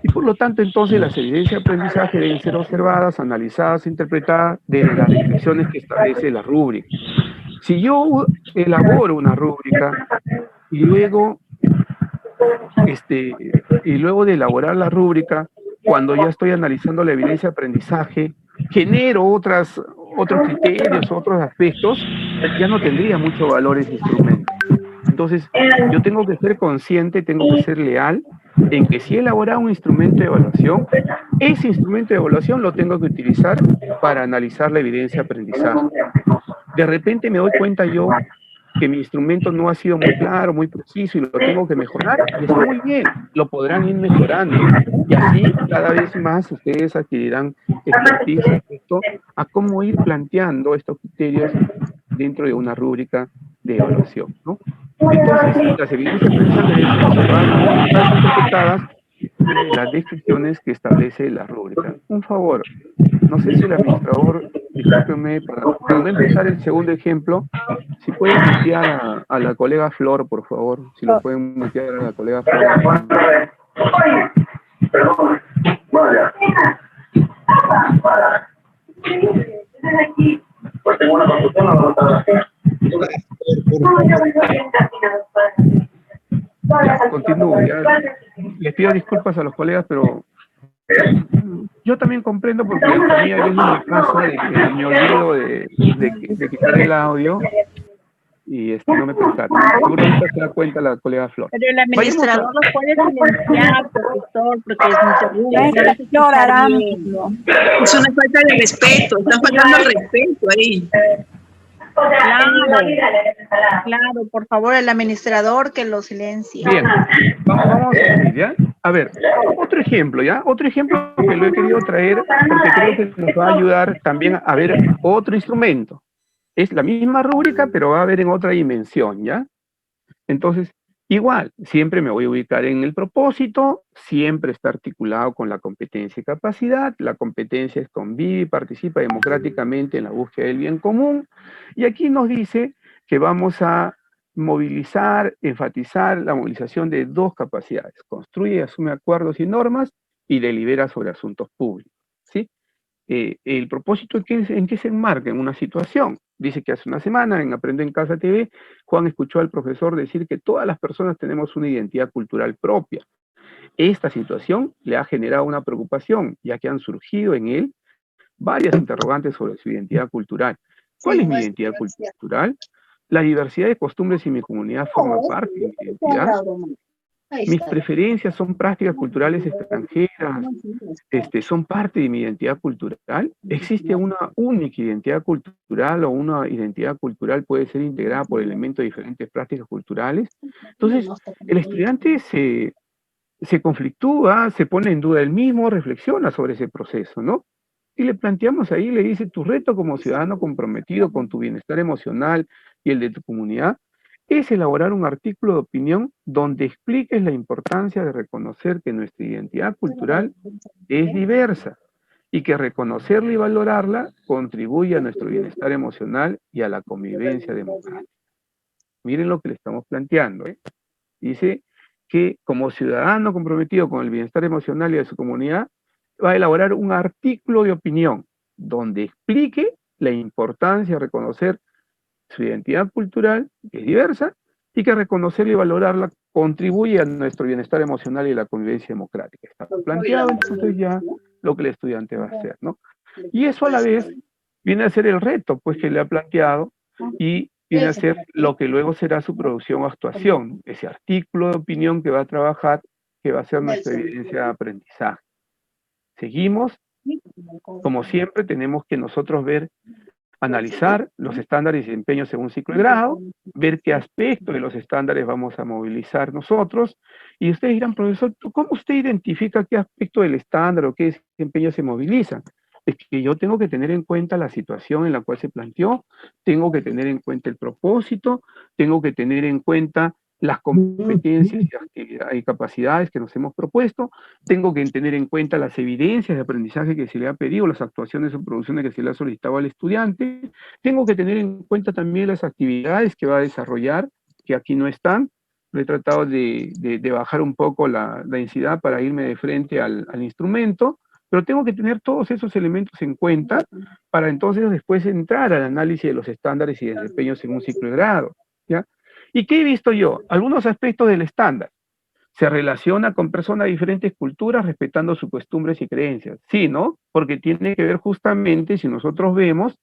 Y por lo tanto, entonces, las evidencias de aprendizaje deben ser observadas, analizadas, interpretadas desde las descripciones que establece la rúbrica. Si yo elaboro una rúbrica y luego de elaborar la rúbrica, cuando ya estoy analizando la evidencia de aprendizaje, genero otros criterios, otros aspectos, ya no tendría mucho valor ese instrumento. Entonces, yo tengo que ser consciente, tengo que ser leal en que si he elaborado un instrumento de evaluación, ese instrumento de evaluación lo tengo que utilizar para analizar la evidencia de aprendizaje. De repente me doy cuenta yo que mi instrumento no ha sido muy claro, muy preciso y lo tengo que mejorar, y está muy bien, lo podrán ir mejorando. Y así cada vez más ustedes adquirirán expertise respecto a cómo ir planteando estos criterios dentro de una rúbrica de evaluación, ¿no? Entonces, las evidencias precisas deben ser observadas, interpretadas de las descripciones que establece la rúbrica. Un favor, no sé si el administrador, discúlpeme, para empezar el segundo ejemplo, si pueden mutear a la colega Flor, por favor, si lo pueden mutear a la colega Flor. Ya, continúo. Ya. Les pido disculpas a los colegas, pero Yo también comprendo porque a mí a veces me pasa de que me olvido de quitar el audio y no me percato. Seguro ahorita se da cuenta la colega Flor. Pero el administrador lo puede silenciar, profesor, porque es interrumpe. Es una falta de respeto, está faltando el respeto ahí. Claro, por favor, el administrador que lo silencie. Bien, vamos a ver, ¿ya? A ver, otro ejemplo, ¿ya? Otro ejemplo que lo he querido traer porque creo que nos va a ayudar también a ver otro instrumento. Es la misma rúbrica, pero va a ver en otra dimensión, ¿ya? Entonces, igual, siempre me voy a ubicar en el propósito, siempre está articulado con la competencia y capacidad. La competencia es convive y participa democráticamente en la búsqueda del bien común. Y aquí nos dice que vamos a movilizar, enfatizar la movilización de dos capacidades. Construye y asume acuerdos y normas y delibera sobre asuntos públicos, ¿sí? El propósito en qué se enmarca en una situación. Dice que hace una semana en Aprende en Casa TV, Juan escuchó al profesor decir que todas las personas tenemos una identidad cultural propia. Esta situación le ha generado una preocupación, ya que han surgido en él varias interrogantes sobre su identidad cultural. ¿Cuál es mi identidad cultural? La diversidad de costumbres en mi comunidad forma parte de mi identidad. Mis preferencias son prácticas culturales extranjeras, son parte de mi identidad cultural. ¿Existe una única identidad cultural o una identidad cultural puede ser integrada por elementos de diferentes prácticas culturales? Entonces, el estudiante se conflictúa, se pone en duda él mismo, reflexiona sobre ese proceso, ¿no? Y le planteamos ahí, le dice, tu reto como ciudadano comprometido con tu bienestar emocional y el de tu comunidad es elaborar un artículo de opinión donde expliques la importancia de reconocer que nuestra identidad cultural es diversa y que reconocerla y valorarla contribuye a nuestro bienestar emocional y a la convivencia democrática. Miren lo que le estamos planteando, ¿eh? Dice que como ciudadano comprometido con el bienestar emocional y de su comunidad, va a elaborar un artículo de opinión donde explique la importancia de reconocer su identidad cultural, que es diversa, y que reconocerla y valorarla contribuye a nuestro bienestar emocional y a la convivencia democrática. Está planteado entonces ya lo que el estudiante va a hacer, ¿no? Y eso a la vez viene a ser el reto, pues, que le ha planteado, y viene a ser lo que luego será su producción o actuación, ese artículo de opinión que va a trabajar, que va a ser nuestra evidencia de aprendizaje. Seguimos, como siempre, tenemos que nosotros analizar los estándares de desempeño según ciclo de grado, ver qué aspecto de los estándares vamos a movilizar nosotros, y ustedes dirán, profesor, ¿cómo usted identifica qué aspecto del estándar o qué desempeño se moviliza? Es que yo tengo que tener en cuenta la situación en la cual se planteó, tengo que tener en cuenta el propósito, tengo que tener en cuenta las competencias y capacidades que nos hemos propuesto, tengo que tener en cuenta las evidencias de aprendizaje que se le ha pedido, las actuaciones o producciones que se le ha solicitado al estudiante, tengo que tener en cuenta también las actividades que va a desarrollar, que aquí no están. He tratado de bajar un poco la densidad para irme de frente al instrumento, pero tengo que tener todos esos elementos en cuenta para entonces después entrar al análisis de los estándares y desempeños en un ciclo de grado, ¿ya? ¿Y qué he visto yo? Algunos aspectos del estándar. Se relaciona con personas de diferentes culturas respetando sus costumbres y creencias. Sí, ¿no? Porque tiene que ver justamente, si nosotros vemos,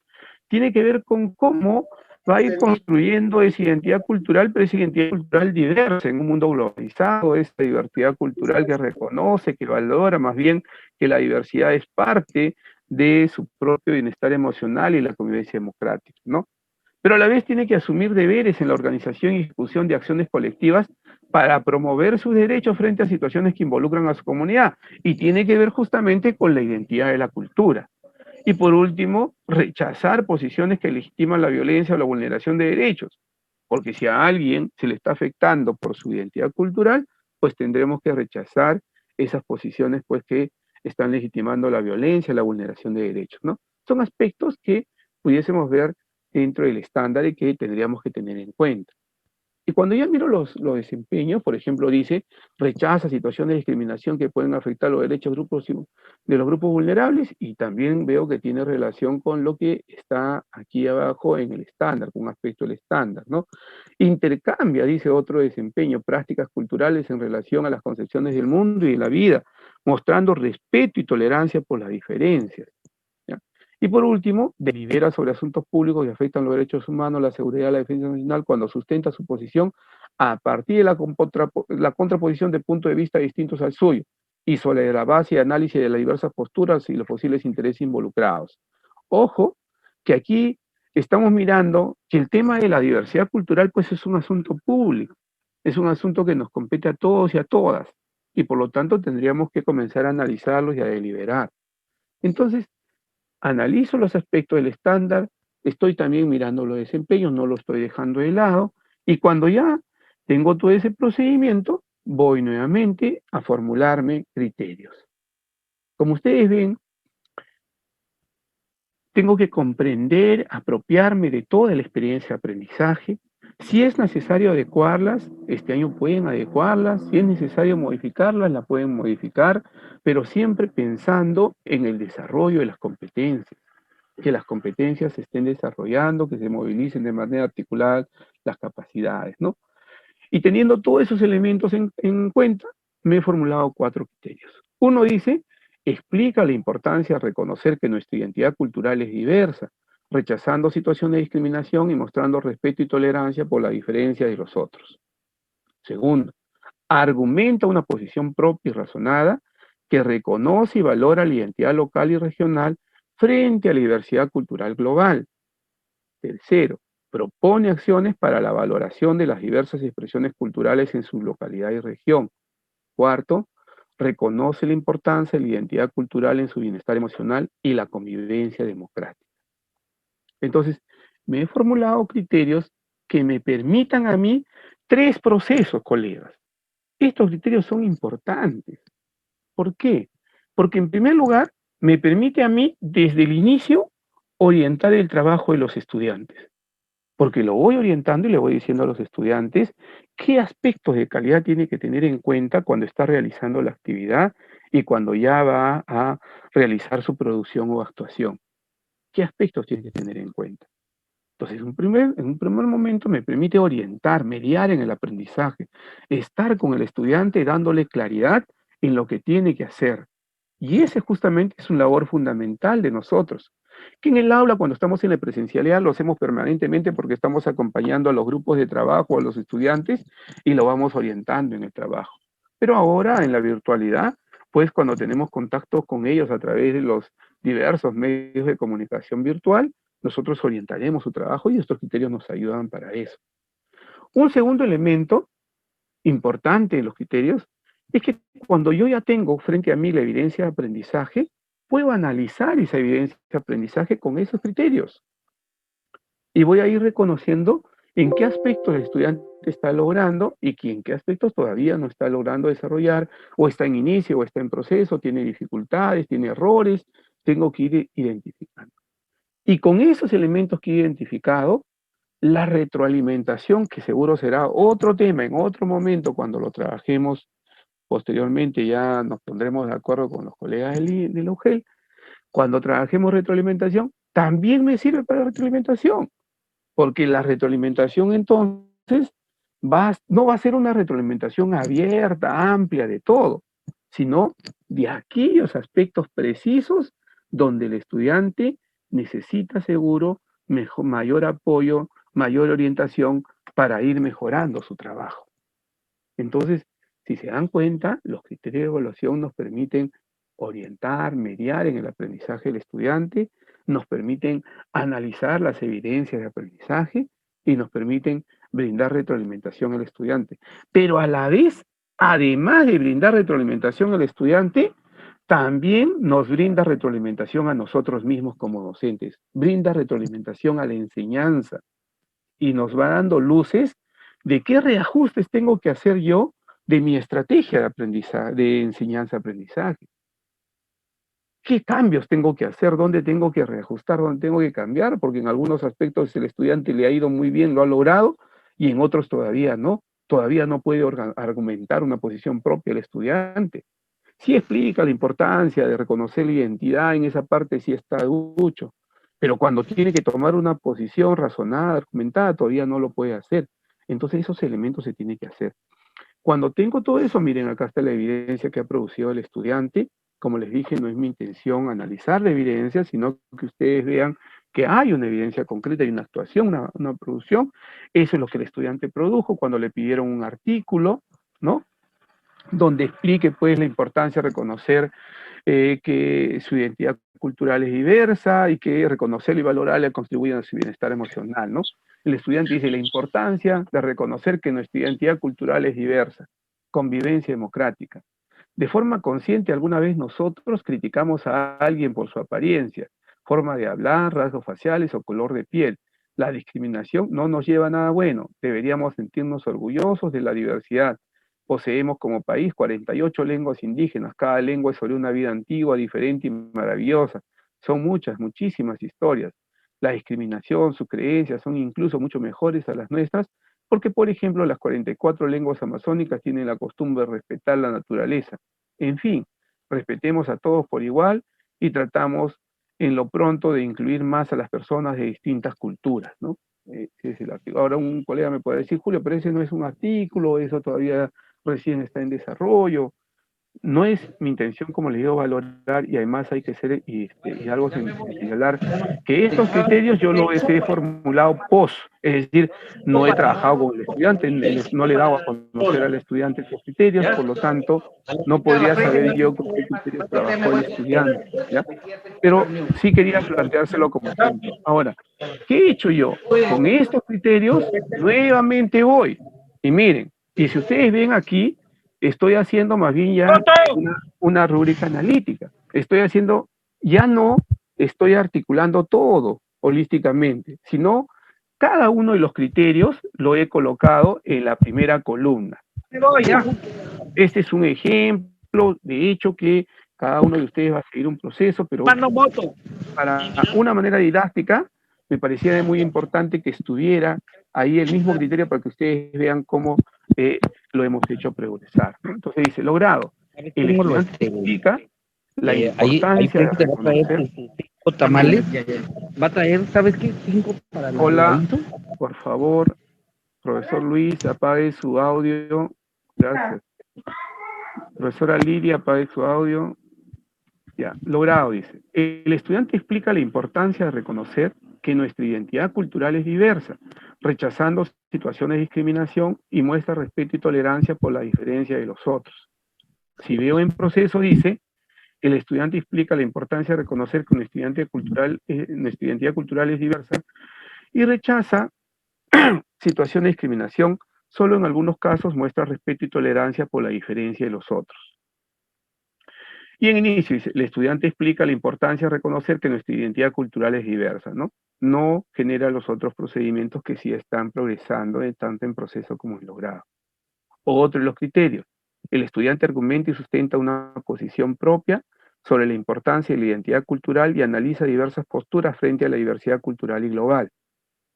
tiene que ver con cómo va a ir construyendo esa identidad cultural, pero esa identidad cultural diversa en un mundo globalizado, esa diversidad cultural que reconoce, que valora más bien que la diversidad es parte de su propio bienestar emocional y la convivencia democrática, ¿no? Pero a la vez tiene que asumir deberes en la organización y ejecución de acciones colectivas para promover sus derechos frente a situaciones que involucran a su comunidad, y tiene que ver justamente con la identidad de la cultura. Y por último, rechazar posiciones que legitiman la violencia o la vulneración de derechos, porque si a alguien se le está afectando por su identidad cultural, pues tendremos que rechazar esas posiciones pues que están legitimando la violencia, la vulneración de derechos, ¿no? Son aspectos que pudiésemos ver dentro del estándar y que tendríamos que tener en cuenta. Y cuando ya miro los desempeños, por ejemplo, dice, rechaza situaciones de discriminación que pueden afectar los derechos de los grupos vulnerables, y también veo que tiene relación con lo que está aquí abajo en el estándar, con un aspecto del estándar, ¿no? Intercambia, dice otro desempeño, prácticas culturales en relación a las concepciones del mundo y de la vida, mostrando respeto y tolerancia por las diferencias. ¿Ya? Y por último, delibera sobre asuntos públicos que afectan los derechos humanos, la seguridad y la defensa nacional cuando sustenta su posición a partir de la contraposición de puntos de vista distintos al suyo y sobre la base de análisis de las diversas posturas y los posibles intereses involucrados. Ojo, que aquí estamos mirando que el tema de la diversidad cultural pues es un asunto público, es un asunto que nos compete a todos y a todas, y por lo tanto tendríamos que comenzar a analizarlos y a deliberar. Entonces, analizo los aspectos del estándar, estoy también mirando los desempeños, no lo estoy dejando de lado, y cuando ya tengo todo ese procedimiento, voy nuevamente a formularme criterios. Como ustedes ven, tengo que comprender, apropiarme de toda la experiencia de aprendizaje. Si es necesario adecuarlas, este año pueden adecuarlas. Si es necesario modificarlas, la pueden modificar, pero siempre pensando en el desarrollo de las competencias. Que las competencias se estén desarrollando, que se movilicen de manera articulada las capacidades, ¿no? Y teniendo todos esos elementos en cuenta, me he formulado 4 criterios. Uno dice, explica la importancia de reconocer que nuestra identidad cultural es diversa, rechazando situaciones de discriminación y mostrando respeto y tolerancia por la diferencia de los otros. Segundo, argumenta una posición propia y razonada que reconoce y valora la identidad local y regional frente a la diversidad cultural global. Tercero, propone acciones para la valoración de las diversas expresiones culturales en su localidad y región. Cuarto, reconoce la importancia de la identidad cultural en su bienestar emocional y la convivencia democrática. Entonces, me he formulado criterios que me permitan a mí 3 procesos, colegas. Estos criterios son importantes. ¿Por qué? Porque en primer lugar, me permite a mí, desde el inicio, orientar el trabajo de los estudiantes. Porque lo voy orientando y le voy diciendo a los estudiantes qué aspectos de calidad tiene que tener en cuenta cuando está realizando la actividad y cuando ya va a realizar su producción o actuación. ¿Qué aspectos tiene que tener en cuenta? Entonces, en un primer momento me permite orientar, mediar en el aprendizaje, estar con el estudiante dándole claridad en lo que tiene que hacer. Y ese justamente es una labor fundamental de nosotros, que en el aula, cuando estamos en la presencialidad, lo hacemos permanentemente porque estamos acompañando a los grupos de trabajo, a los estudiantes, y lo vamos orientando en el trabajo. Pero ahora, en la virtualidad, pues cuando tenemos contacto con ellos a través de los diversos medios de comunicación virtual, nosotros orientaremos su trabajo y estos criterios nos ayudan para eso. Un segundo elemento importante en los criterios es que cuando yo ya tengo frente a mí la evidencia de aprendizaje, puedo analizar esa evidencia de aprendizaje con esos criterios. Y voy a ir reconociendo en qué aspectos el estudiante está logrando y en qué aspectos todavía no está logrando desarrollar, o está en inicio, o está en proceso, tiene dificultades, tiene errores, tengo que ir identificando. Y con esos elementos que he identificado, la retroalimentación, que seguro será otro tema en otro momento cuando lo trabajemos posteriormente, ya nos pondremos de acuerdo con los colegas del UGEL, cuando trabajemos retroalimentación, también me sirve para retroalimentación, porque la retroalimentación entonces no va a ser una retroalimentación abierta, amplia de todo, sino de aquellos aspectos precisos donde el estudiante necesita seguro mayor apoyo, mayor orientación para ir mejorando su trabajo. Entonces, si se dan cuenta, los criterios de evaluación nos permiten orientar, mediar en el aprendizaje del estudiante, nos permiten analizar las evidencias de aprendizaje y nos permiten brindar retroalimentación al estudiante. Pero a la vez, además de brindar retroalimentación al estudiante, también nos brinda retroalimentación a nosotros mismos como docentes, brinda retroalimentación a la enseñanza y nos va dando luces de qué reajustes tengo que hacer yo de mi estrategia de aprendizaje, de enseñanza-aprendizaje. ¿Qué cambios tengo que hacer? ¿Dónde tengo que reajustar? ¿Dónde tengo que cambiar? Porque en algunos aspectos el estudiante le ha ido muy bien, lo ha logrado, y en otros todavía no. Todavía no puede argumentar una posición propia el estudiante. Sí explica la importancia de reconocer la identidad, en esa parte sí está mucho, pero cuando tiene que tomar una posición razonada, argumentada, todavía no lo puede hacer. Entonces esos elementos se tienen que hacer. Cuando tengo todo eso, miren, acá está la evidencia que ha producido el estudiante. Como les dije, no es mi intención analizar la evidencia, sino que ustedes vean que hay una evidencia concreta, hay una actuación, una producción. Eso es lo que el estudiante produjo cuando le pidieron un artículo, ¿no? Donde explique, pues, la importancia de reconocer que su identidad cultural es diversa y que reconocerla y valorarla contribuye a su bienestar emocional, ¿no? El estudiante dice la importancia de reconocer que nuestra identidad cultural es diversa, convivencia democrática. De forma consciente, alguna vez nosotros criticamos a alguien por su apariencia, forma de hablar, rasgos faciales o color de piel. La discriminación no nos lleva a nada bueno. Deberíamos sentirnos orgullosos de la diversidad. Poseemos como país 48 lenguas indígenas. Cada lengua es sobre una vida antigua, diferente y maravillosa. Son muchas, muchísimas historias. La discriminación, sus creencias son incluso mucho mejores a las nuestras, porque, por ejemplo, las 44 lenguas amazónicas tienen la costumbre de respetar la naturaleza. En fin, respetemos a todos por igual y tratamos en lo pronto de incluir más a las personas de distintas culturas, ¿no? Ese es el artículo. Ahora un colega me puede decir, Julio, pero ese no es un artículo, eso todavía recién está en desarrollo. No es mi intención, como les digo, valorar, y además hay que ser, y algo señalar, que estos criterios yo los he formulado post, es decir, no he trabajado con el estudiante, no le he dado a conocer al estudiante estos criterios, por lo tanto, no podría saber yo con qué criterios trabajó el estudiante, ¿ya? Pero sí quería planteárselo como ejemplo. Ahora, ¿qué he hecho yo? Con estos criterios, nuevamente voy, y miren, y si ustedes ven aquí, estoy haciendo más bien ya una rúbrica analítica. Estoy haciendo, ya no estoy articulando todo holísticamente, sino cada uno de los criterios lo he colocado en la primera columna. Este es un ejemplo, de hecho, que cada uno de ustedes va a seguir un proceso, pero para una manera didáctica, me parecía muy importante que estuviera ahí el mismo criterio para que ustedes vean cómo lo hemos hecho progresar, ¿no? Entonces dice, logrado. El estudiante explica la importancia de reconocer... tamales, va a traer, ¿sabes qué? 5 para la... Hola, por favor, profesor Luis, apague su audio. Gracias. Profesora Lidia, apague su audio. Ya, logrado, dice. El estudiante explica la importancia de reconocer que nuestra identidad cultural es diversa, rechazando situaciones de discriminación y muestra respeto y tolerancia por la diferencia de los otros. Si veo en proceso, dice, el estudiante explica la importancia de reconocer que nuestra identidad cultural es diversa y rechaza situaciones de discriminación, solo en algunos casos muestra respeto y tolerancia por la diferencia de los otros. Y en inicio dice, el estudiante explica la importancia de reconocer que nuestra identidad cultural es diversa, ¿no? No genera los otros procedimientos que sí están progresando tanto en proceso como en logrado. Otro de los criterios, el estudiante argumenta y sustenta una posición propia sobre la importancia de la identidad cultural y analiza diversas posturas frente a la diversidad cultural y global.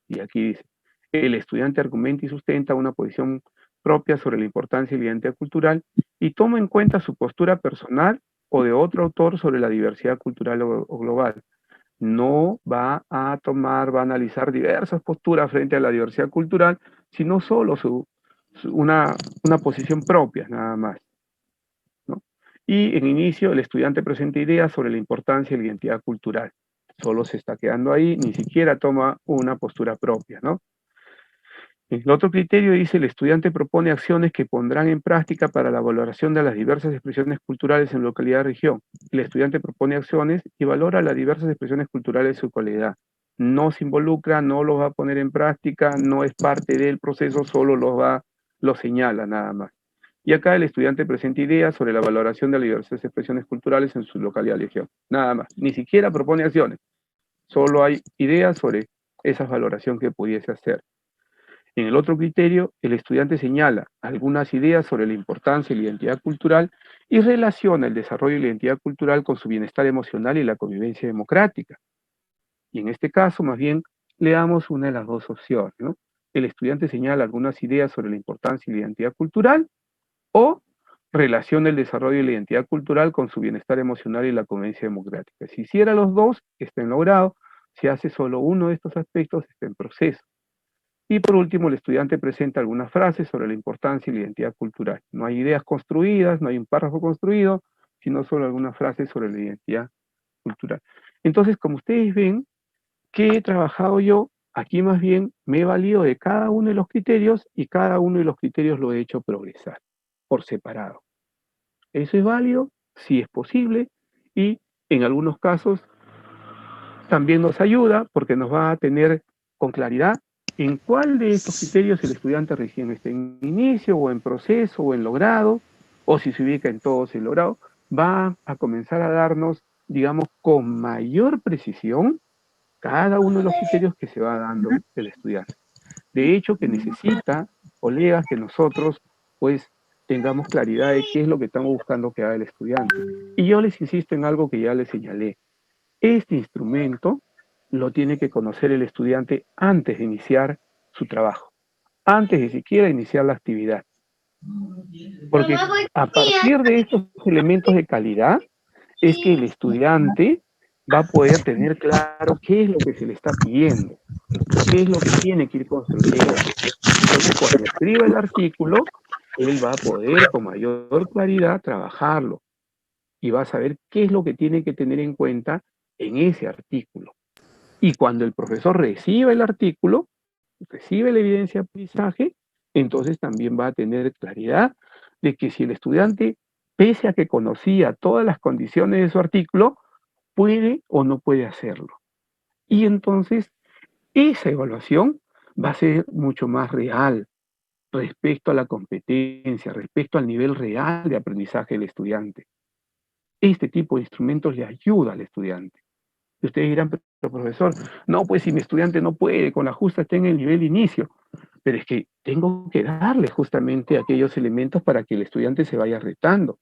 Y aquí dice, el estudiante argumenta y sustenta una posición propia sobre la importancia de la identidad cultural y toma en cuenta su postura personal o de otro autor sobre la diversidad cultural o global. No va a analizar diversas posturas frente a la diversidad cultural, sino solo una posición propia, nada más, ¿no? Y en inicio, el estudiante presenta ideas sobre la importancia de la identidad cultural. Solo se está quedando ahí, ni siquiera toma una postura propia, ¿no? El otro criterio dice, el estudiante propone acciones que pondrán en práctica para la valoración de las diversas expresiones culturales en localidad y región. El estudiante propone acciones y valora las diversas expresiones culturales de su localidad. No se involucra, no los va a poner en práctica, no es parte del proceso, solo los señala nada más. Y acá el estudiante presenta ideas sobre la valoración de las diversas expresiones culturales en su localidad y región. Nada más, ni siquiera propone acciones. Solo hay ideas sobre esa valoración que pudiese hacer. En el otro criterio, el estudiante señala algunas ideas sobre la importancia de la identidad cultural y relaciona el desarrollo de la identidad cultural con su bienestar emocional y la convivencia democrática. Y en este caso, más bien, le damos una de las dos opciones, ¿no? El estudiante señala algunas ideas sobre la importancia de la identidad cultural o relaciona el desarrollo de la identidad cultural con su bienestar emocional y la convivencia democrática. Si hiciera los dos, está en logrado. Si hace solo uno de estos aspectos, está en proceso. Y por último, el estudiante presenta algunas frases sobre la importancia y la identidad cultural. No hay ideas construidas, no hay un párrafo construido, sino solo algunas frases sobre la identidad cultural. Entonces, como ustedes ven, ¿qué he trabajado yo? Aquí más bien me he valido de cada uno de los criterios y cada uno de los criterios lo he hecho progresar por separado. Eso es válido, sí es posible, y en algunos casos también nos ayuda porque nos va a tener con claridad en cuál de estos criterios el estudiante recién está en inicio o en proceso o en logrado, o si se ubica en todos en logrado, va a comenzar a darnos, digamos, con mayor precisión cada uno de los criterios que se va dando el estudiante. De hecho, que necesita, colegas, que nosotros, pues, tengamos claridad de qué es lo que estamos buscando que haga el estudiante. Y yo les insisto en algo que ya les señalé. Este instrumento lo tiene que conocer el estudiante antes de iniciar su trabajo, antes de siquiera iniciar la actividad. Porque a partir de estos elementos de calidad es que el estudiante va a poder tener claro qué es lo que se le está pidiendo, qué es lo que tiene que ir construyendo. Entonces, cuando escriba el artículo, él va a poder con mayor claridad trabajarlo y va a saber qué es lo que tiene que tener en cuenta en ese artículo. Y cuando el profesor reciba el artículo, recibe la evidencia de aprendizaje, entonces también va a tener claridad de que si el estudiante, pese a que conocía todas las condiciones de su artículo, puede o no puede hacerlo. Y entonces esa evaluación va a ser mucho más real respecto a la competencia, respecto al nivel real de aprendizaje del estudiante. Este tipo de instrumentos le ayuda al estudiante. Y ustedes dirán, pero profesor, no, pues si mi estudiante no puede, con la justa está en el nivel inicio. Pero es que tengo que darle justamente aquellos elementos para que el estudiante se vaya retando.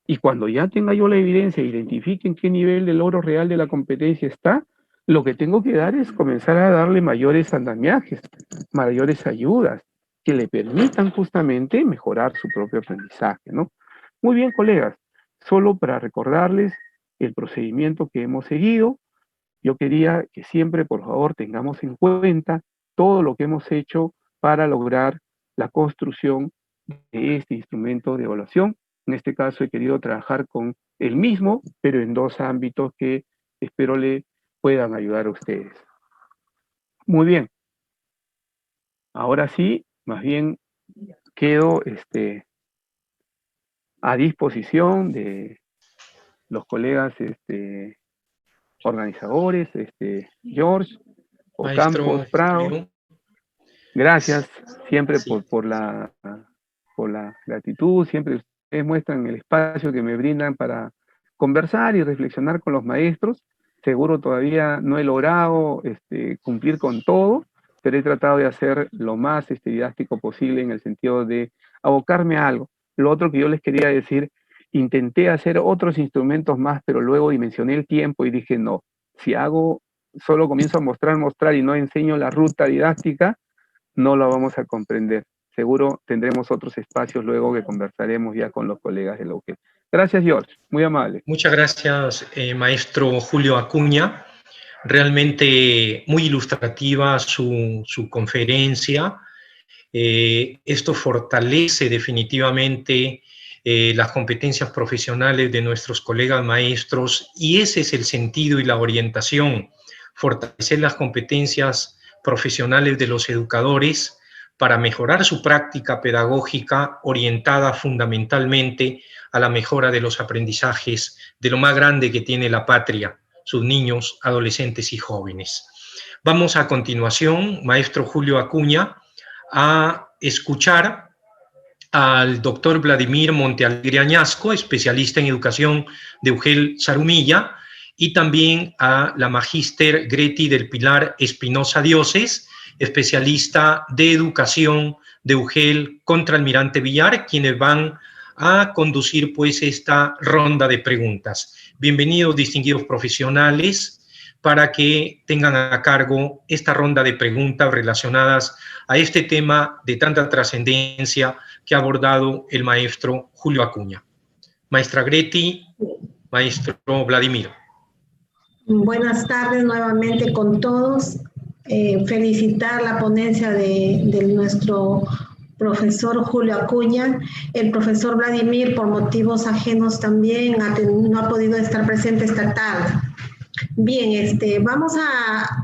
Y cuando ya tenga yo la evidencia, identifique en qué nivel de logro real de la competencia está, lo que tengo que dar es comenzar a darle mayores andamiajes, mayores ayudas, que le permitan justamente mejorar su propio aprendizaje, ¿no? Muy bien, colegas, solo para recordarles el procedimiento que hemos seguido, yo quería que siempre, por favor, tengamos en cuenta todo lo que hemos hecho para lograr la construcción de este instrumento de evaluación. En este caso he querido trabajar con el mismo, pero en dos ámbitos que espero le puedan ayudar a ustedes. Muy bien. Ahora sí, más bien quedo a disposición de los colegas organizadores, George, Ocampos, Prado. Gracias siempre por la gratitud, siempre ustedes muestran el espacio que me brindan para conversar y reflexionar con los maestros. Seguro todavía no he logrado cumplir con todo, pero he tratado de hacer lo más didáctico posible en el sentido de abocarme a algo. Lo otro que yo les quería decir, intenté hacer otros instrumentos más, pero luego dimensioné el tiempo y dije, no, si hago, solo comienzo a mostrar y no enseño la ruta didáctica, no lo vamos a comprender. Seguro tendremos otros espacios luego que conversaremos ya con los colegas de la UGEL. Gracias, George. Muy amable. Muchas gracias, maestro Julio Acuña. Realmente muy ilustrativa su conferencia. Esto fortalece definitivamente las competencias profesionales de nuestros colegas maestros y ese es el sentido y la orientación, fortalecer las competencias profesionales de los educadores para mejorar su práctica pedagógica orientada fundamentalmente a la mejora de los aprendizajes de lo más grande que tiene la patria, sus niños, adolescentes y jóvenes. Vamos a continuación, maestro Julio Acuña, a escuchar al doctor Vladimir Montealegre Añasco, especialista en educación de UGEL Zarumilla, y también a la magíster Greti del Pilar Espinosa Dioses, especialista de educación de UGEL Contralmirante Villar, quienes van a conducir pues esta ronda de preguntas. Bienvenidos, distinguidos profesionales, para que tengan a cargo esta ronda de preguntas relacionadas a este tema de tanta trascendencia que ha abordado el maestro Julio Acuña. Maestra Greti, maestro Vladimir. Buenas tardes nuevamente con todos. felicitar la ponencia de nuestro profesor Julio Acuña. El profesor Vladimir, por motivos ajenos también, no ha podido estar presente esta tarde. Bien, vamos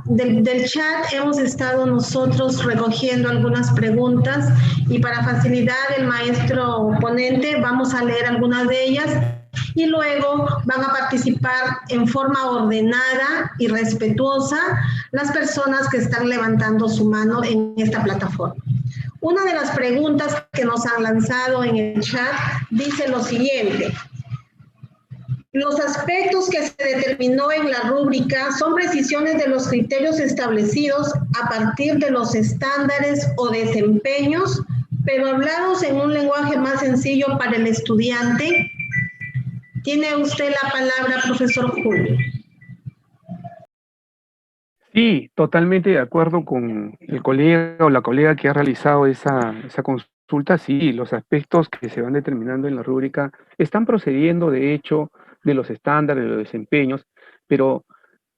del chat hemos estado nosotros recogiendo algunas preguntas y para facilitar el maestro ponente vamos a leer algunas de ellas y luego van a participar en forma ordenada y respetuosa las personas que están levantando su mano en esta plataforma. Una de las preguntas que nos han lanzado en el chat dice lo siguiente: los aspectos que se determinó en la rúbrica son precisiones de los criterios establecidos a partir de los estándares o desempeños, pero hablados en un lenguaje más sencillo para el estudiante. Tiene usted la palabra, profesor Julio. Sí, totalmente de acuerdo con el colega o la colega que ha realizado esa consulta. Sí, los aspectos que se van determinando en la rúbrica están procediendo, de hecho, de los estándares, de los desempeños, pero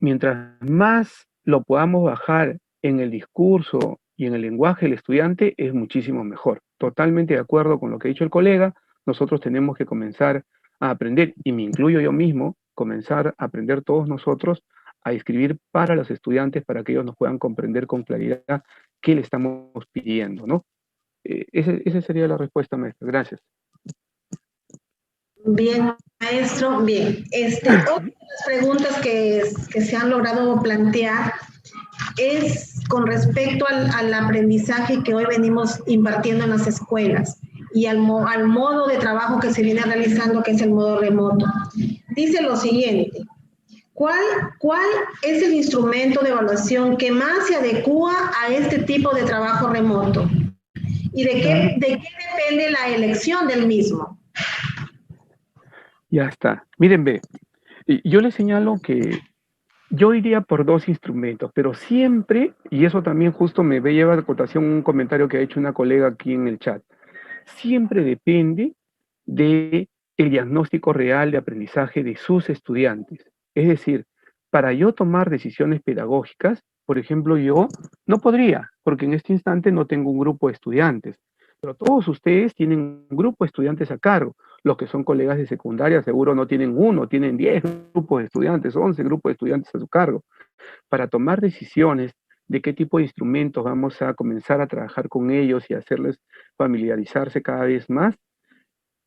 mientras más lo podamos bajar en el discurso y en el lenguaje del estudiante, es muchísimo mejor. Totalmente de acuerdo con lo que ha dicho el colega. Nosotros tenemos que comenzar a aprender, y me incluyo yo mismo, comenzar a aprender todos nosotros a escribir para los estudiantes, para que ellos nos puedan comprender con claridad qué le estamos pidiendo, ¿no? Esa sería la respuesta, maestra. Gracias. Bien, maestro. Bien. Otra de las preguntas que se han logrado plantear es con respecto al aprendizaje que hoy venimos impartiendo en las escuelas y al modo de trabajo que se viene realizando, que es el modo remoto. Dice lo siguiente: ¿cuál es el instrumento de evaluación que más se adecua a este tipo de trabajo remoto? ¿Y de qué depende la elección del mismo? Ya está. Miren, ve, yo les señalo que yo iría por dos instrumentos, pero siempre, y eso también justo me lleva a acotación un comentario que ha hecho una colega aquí en el chat, siempre depende del diagnóstico real de aprendizaje de sus estudiantes. Es decir, para yo tomar decisiones pedagógicas, por ejemplo, yo no podría, porque en este instante no tengo un grupo de estudiantes, pero todos ustedes tienen un grupo de estudiantes a cargo. Los que son colegas de secundaria seguro no tienen uno, tienen 10 grupos de estudiantes, 11 grupos de estudiantes a su cargo. Para tomar decisiones de qué tipo de instrumentos vamos a comenzar a trabajar con ellos y hacerles familiarizarse cada vez más,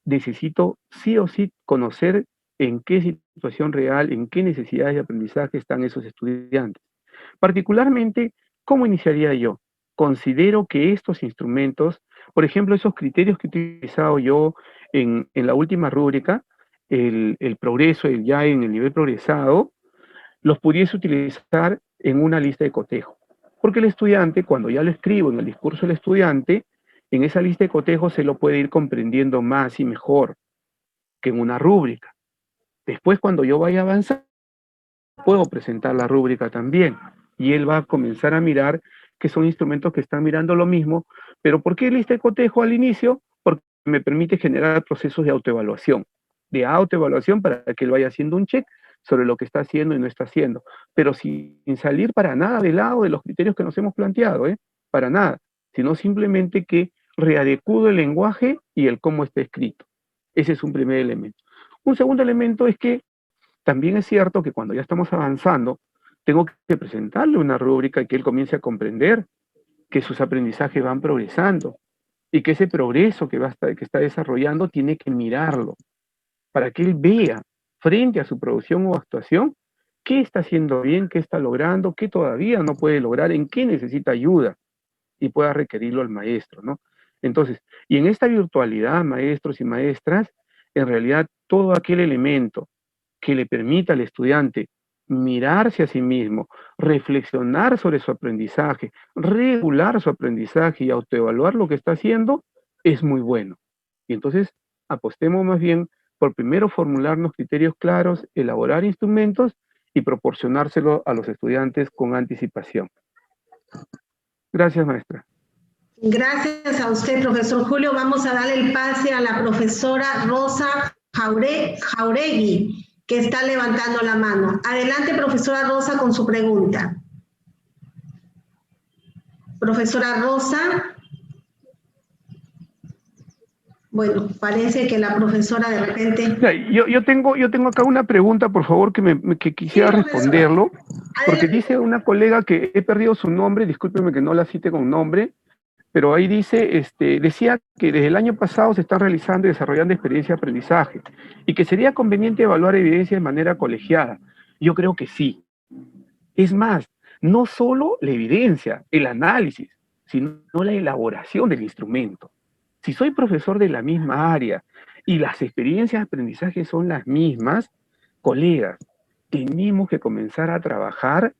necesito sí o sí conocer en qué situación real, en qué necesidades de aprendizaje están esos estudiantes. Particularmente, ¿cómo iniciaría yo? Considero que estos instrumentos, por ejemplo, esos criterios que he utilizado yo en la última rúbrica, el progreso, ya en el nivel progresado, los pudiese utilizar en una lista de cotejo. Porque el estudiante, cuando ya lo escribo en el discurso del estudiante, en esa lista de cotejo se lo puede ir comprendiendo más y mejor que en una rúbrica. Después, cuando yo vaya a avanzar, puedo presentar la rúbrica también, y él va a comenzar a mirar que son instrumentos que están mirando lo mismo. ¿Pero por qué lista de cotejo al inicio? Porque me permite generar procesos de autoevaluación para que él vaya haciendo un check sobre lo que está haciendo y no está haciendo, pero sin salir para nada del lado de los criterios que nos hemos planteado, para nada, sino simplemente que readecuo el lenguaje y el cómo está escrito. Ese es un primer elemento. Un segundo elemento es que también es cierto que cuando ya estamos avanzando, tengo que presentarle una rúbrica y que él comience a comprender que sus aprendizajes van progresando y que ese progreso que está desarrollando tiene que mirarlo para que él vea frente a su producción o actuación qué está haciendo bien, qué está logrando, qué todavía no puede lograr, en qué necesita ayuda y pueda requerirlo al maestro, ¿no? Entonces, y en esta virtualidad, maestros y maestras, en realidad todo aquel elemento que le permita al estudiante mirarse a sí mismo, reflexionar sobre su aprendizaje, regular su aprendizaje y autoevaluar lo que está haciendo, es muy bueno. Y entonces apostemos más bien por primero formularnos criterios claros, elaborar instrumentos y proporcionárselo a los estudiantes con anticipación. Gracias, maestra. Gracias a usted, profesor Julio. Vamos a darle el pase a la profesora Rosa Jauregui, que está levantando la mano. Adelante, profesora Rosa, con su pregunta. Profesora Rosa. Bueno, parece que la profesora de repente... Yo tengo acá una pregunta, por favor, que quisiera responderlo, porque dice una colega que he perdido su nombre, discúlpeme que no la cite con nombre, pero ahí dice, decía que desde el año pasado se están realizando y desarrollando experiencias de aprendizaje, y que sería conveniente evaluar evidencia de manera colegiada. Yo creo que sí. Es más, no solo la evidencia, el análisis, sino la elaboración del instrumento. Si soy profesor de la misma área y las experiencias de aprendizaje son las mismas, colegas, tenemos que comenzar a trabajar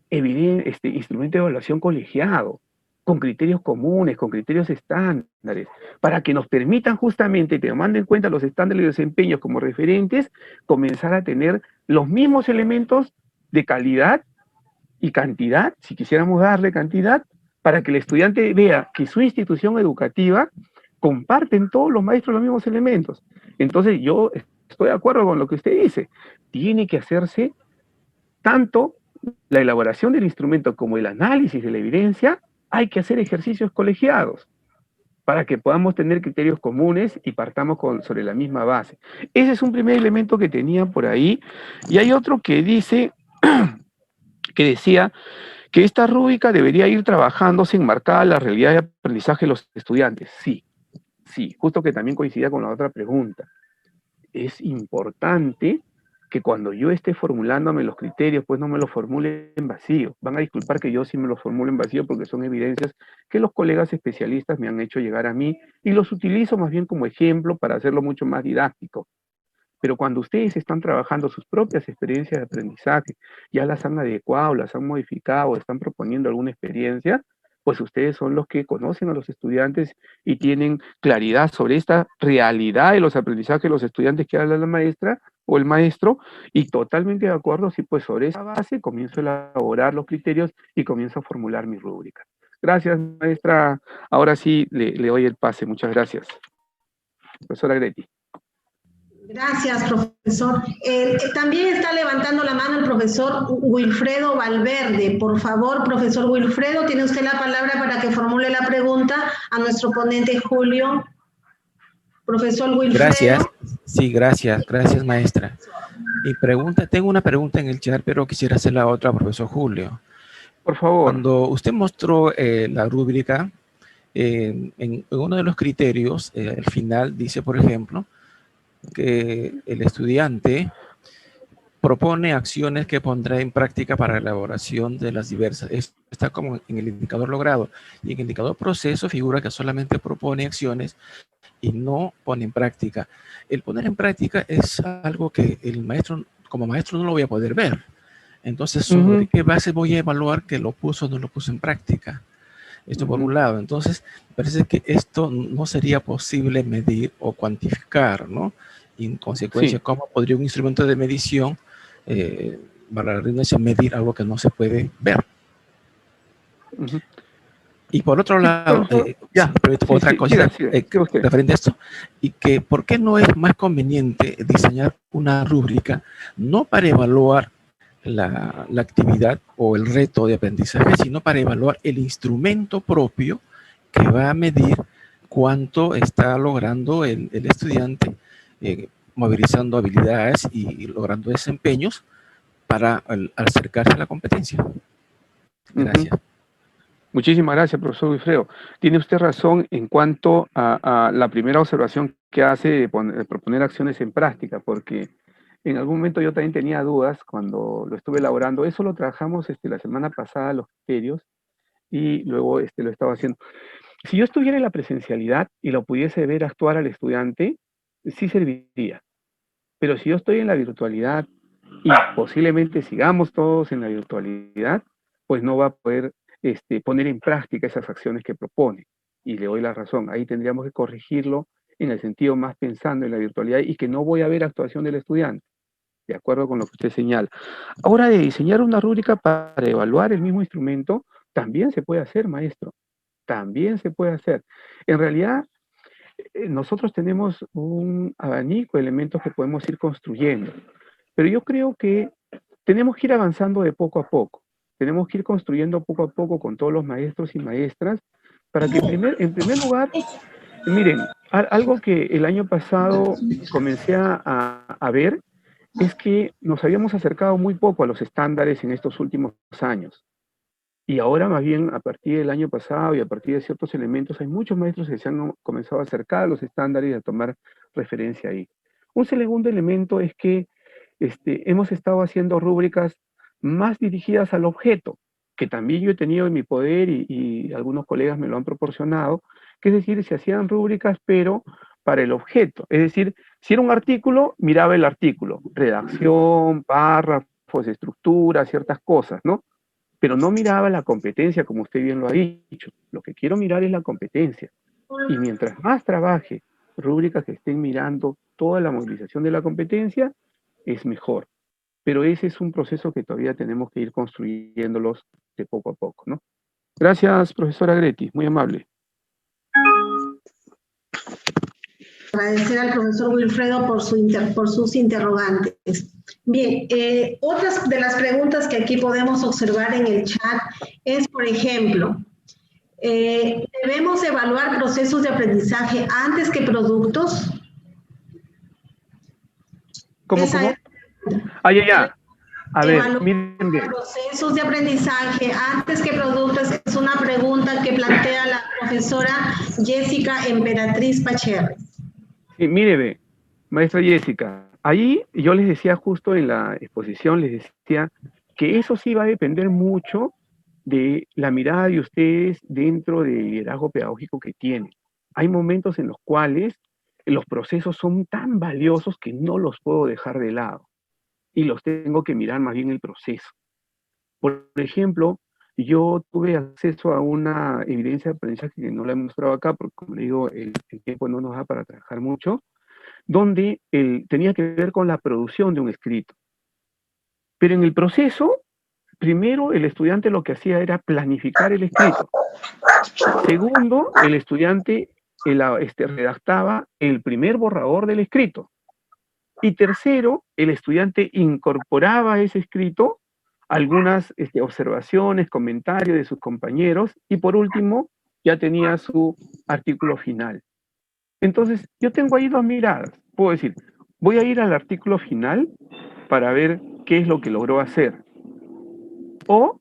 instrumento de evaluación colegiado, con criterios comunes, con criterios estándares, para que nos permitan justamente, tomando en cuenta los estándares de desempeño como referentes, comenzar a tener los mismos elementos de calidad y cantidad, si quisiéramos darle cantidad, para que el estudiante vea que su institución educativa comparten todos los maestros los mismos elementos. Entonces yo estoy de acuerdo con lo que usted dice. Tiene que hacerse tanto la elaboración del instrumento como el análisis de la evidencia, hay que hacer ejercicios colegiados para que podamos tener criterios comunes y partamos sobre la misma base. Ese es un primer elemento que tenía por ahí. Y hay otro que dice, que decía que esta rúbrica debería ir trabajándose enmarcada en la realidad de aprendizaje de los estudiantes. Sí, justo que también coincidía con la otra pregunta. Es importante que cuando yo esté formulándome los criterios, pues no me los formule en vacío. Van a disculpar que yo sí me los formulo en vacío porque son evidencias que los colegas especialistas me han hecho llegar a mí y los utilizo más bien como ejemplo para hacerlo mucho más didáctico. Pero cuando ustedes están trabajando sus propias experiencias de aprendizaje, ya las han adecuado, las han modificado, están proponiendo alguna experiencia, pues ustedes son los que conocen a los estudiantes y tienen claridad sobre esta realidad de los aprendizajes de los estudiantes que habla la maestra o el maestro, y totalmente de acuerdo, sí, pues sobre esa base comienzo a elaborar los criterios y comienzo a formular mi rúbrica. Gracias, maestra. Ahora sí le doy el pase. Muchas gracias. Profesora Greti. Gracias, profesor. También está levantando la mano el profesor Wilfredo Valverde. Por favor, profesor Wilfredo, tiene usted la palabra para que formule la pregunta a nuestro ponente Julio. Profesor Wilfredo. Gracias. Sí, gracias, maestra. Mi pregunta, tengo una pregunta en el chat, pero quisiera hacer la otra, profesor Julio. Por favor. Cuando usted mostró la rúbrica, en uno de los criterios, al final dice, por ejemplo, que el estudiante propone acciones que pondrá en práctica para la elaboración de las diversas. Esto está como en el indicador logrado. Y en el indicador proceso figura que solamente propone acciones y no pone en práctica. El poner en práctica es algo que el maestro, como maestro, no lo voy a poder ver. Entonces, ¿sobre qué base voy a evaluar que lo puso o no lo puso en práctica? Esto por un lado. Entonces, parece que esto no sería posible medir o cuantificar, ¿no? Y en consecuencia, ¿cómo podría un instrumento de medición para la redundancia medir algo que no se puede ver? Y por otro lado, otra cosa referente a esto, y que ¿por qué no es más conveniente diseñar una rúbrica no para evaluar la actividad o el reto de aprendizaje, sino para evaluar el instrumento propio que va a medir cuánto está logrando el estudiante, movilizando habilidades y logrando desempeños para acercarse a la competencia? Gracias. Muchísimas gracias, profesor Wilfredo. Tiene usted razón en cuanto a la primera observación que hace de proponer acciones en práctica, porque en algún momento yo también tenía dudas cuando lo estuve elaborando. Eso lo trabajamos la semana pasada, los criterios, y luego lo estaba haciendo. Si yo estuviera en la presencialidad y lo pudiese ver actuar al estudiante, sí serviría. Pero si yo estoy en la virtualidad y posiblemente sigamos todos en la virtualidad, pues no va a poder poner en práctica esas acciones que propone. Y le doy la razón, ahí tendríamos que corregirlo en el sentido más pensando en la virtualidad y que no voy a ver actuación del estudiante, de acuerdo con lo que usted señala. Ahora, de diseñar una rúbrica para evaluar el mismo instrumento, también se puede hacer, maestro, también se puede hacer. En realidad, nosotros tenemos un abanico de elementos que podemos ir construyendo, pero yo creo que tenemos que ir avanzando de poco a poco. tenemos que ir construyendo poco a poco con todos los maestros y maestras, para que en primer lugar, miren, algo que el año pasado comencé a ver, es que nos habíamos acercado muy poco a los estándares en estos últimos años. Y ahora más bien, a partir del año pasado y a partir de ciertos elementos, hay muchos maestros que se han comenzado a acercar a los estándares y a tomar referencia ahí. Un segundo elemento es que hemos estado haciendo rúbricas más dirigidas al objeto, que también yo he tenido en mi poder y algunos colegas me lo han proporcionado, que es decir, se hacían rúbricas pero para el objeto. Es decir, si era un artículo, miraba el artículo, redacción, párrafos, estructura, ciertas cosas, ¿no? Pero no miraba la competencia, como usted bien lo ha dicho. Lo que quiero mirar es la competencia. Y mientras más trabaje rúbricas que estén mirando toda la movilización de la competencia, es mejor. Pero ese es un proceso que todavía tenemos que ir construyéndolos de poco a poco, ¿no? Gracias, profesora Gretti, muy amable. Agradecer al profesor Wilfredo por sus interrogantes. Bien, otras de las preguntas que aquí podemos observar en el chat es, por ejemplo, ¿debemos evaluar procesos de aprendizaje antes que productos? ¿Cómo? Ya. A ver, miren bien. Procesos de aprendizaje antes que productos es una pregunta que plantea la profesora Jessica Emperatriz Pacherre. Sí, mire, maestra Jessica, ahí yo les decía justo en la exposición, les decía que eso sí va a depender mucho de la mirada de ustedes dentro del liderazgo pedagógico que tienen. Hay momentos en los cuales los procesos son tan valiosos que no los puedo dejar de lado y los tengo que mirar más bien el proceso. Por ejemplo, yo tuve acceso a una evidencia de aprendizaje que no la he mostrado acá, porque como le digo, el tiempo no nos da para trabajar mucho, donde tenía que ver con la producción de un escrito. Pero en el proceso, primero el estudiante lo que hacía era planificar el escrito. Segundo, el estudiante redactaba el primer borrador del escrito. Y tercero, el estudiante incorporaba a ese escrito algunas observaciones, comentarios de sus compañeros, y por último, ya tenía su artículo final. Entonces, yo tengo ahí dos miradas. Puedo decir, voy a ir al artículo final para ver qué es lo que logró hacer. O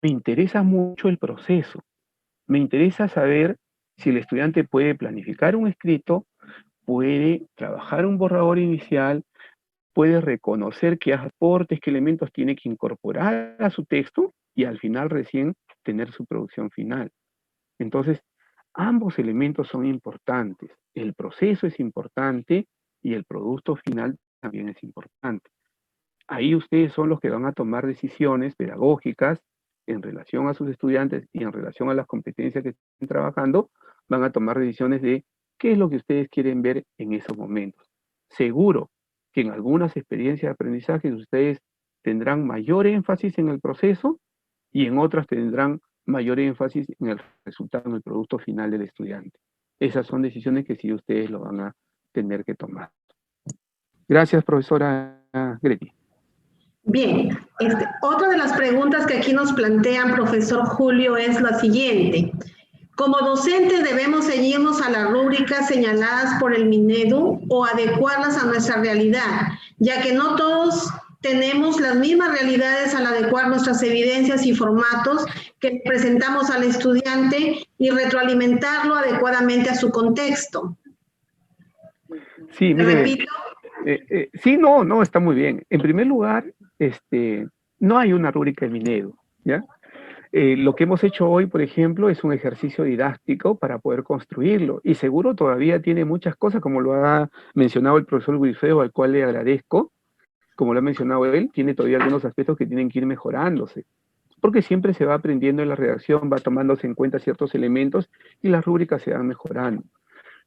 me interesa mucho el proceso. Me interesa saber si el estudiante puede planificar un escrito, puede trabajar un borrador inicial, puede reconocer qué aportes, qué elementos tiene que incorporar a su texto y al final recién tener su producción final. Entonces, ambos elementos son importantes. El proceso es importante y el producto final también es importante. Ahí ustedes son los que van a tomar decisiones pedagógicas en relación a sus estudiantes y en relación a las competencias que estén trabajando, van a tomar decisiones de qué es lo que ustedes quieren ver en esos momentos. Seguro que en algunas experiencias de aprendizaje ustedes tendrán mayor énfasis en el proceso y en otras tendrán mayor énfasis en el resultado, en el producto final del estudiante. Esas son decisiones que sí ustedes lo van a tener que tomar. Gracias, profesora Gretti. Bien, otra de las preguntas que aquí nos plantean, profesor Julio, es la siguiente. ¿Como docentes debemos seguirnos a las rúbricas señaladas por el Minedu o adecuarlas a nuestra realidad, ya que no todos tenemos las mismas realidades al adecuar nuestras evidencias y formatos que presentamos al estudiante y retroalimentarlo adecuadamente a su contexto? Sí, mire, repito. Sí, no, está muy bien. En primer lugar, no hay una rúbrica de Minedu, ¿ya? Lo que hemos hecho hoy, por ejemplo, es un ejercicio didáctico para poder construirlo. Y seguro todavía tiene muchas cosas, como lo ha mencionado el profesor Wilfredo, al cual le agradezco. Como lo ha mencionado él, tiene todavía algunos aspectos que tienen que ir mejorándose. Porque siempre se va aprendiendo en la redacción, va tomándose en cuenta ciertos elementos y las rúbricas se van mejorando.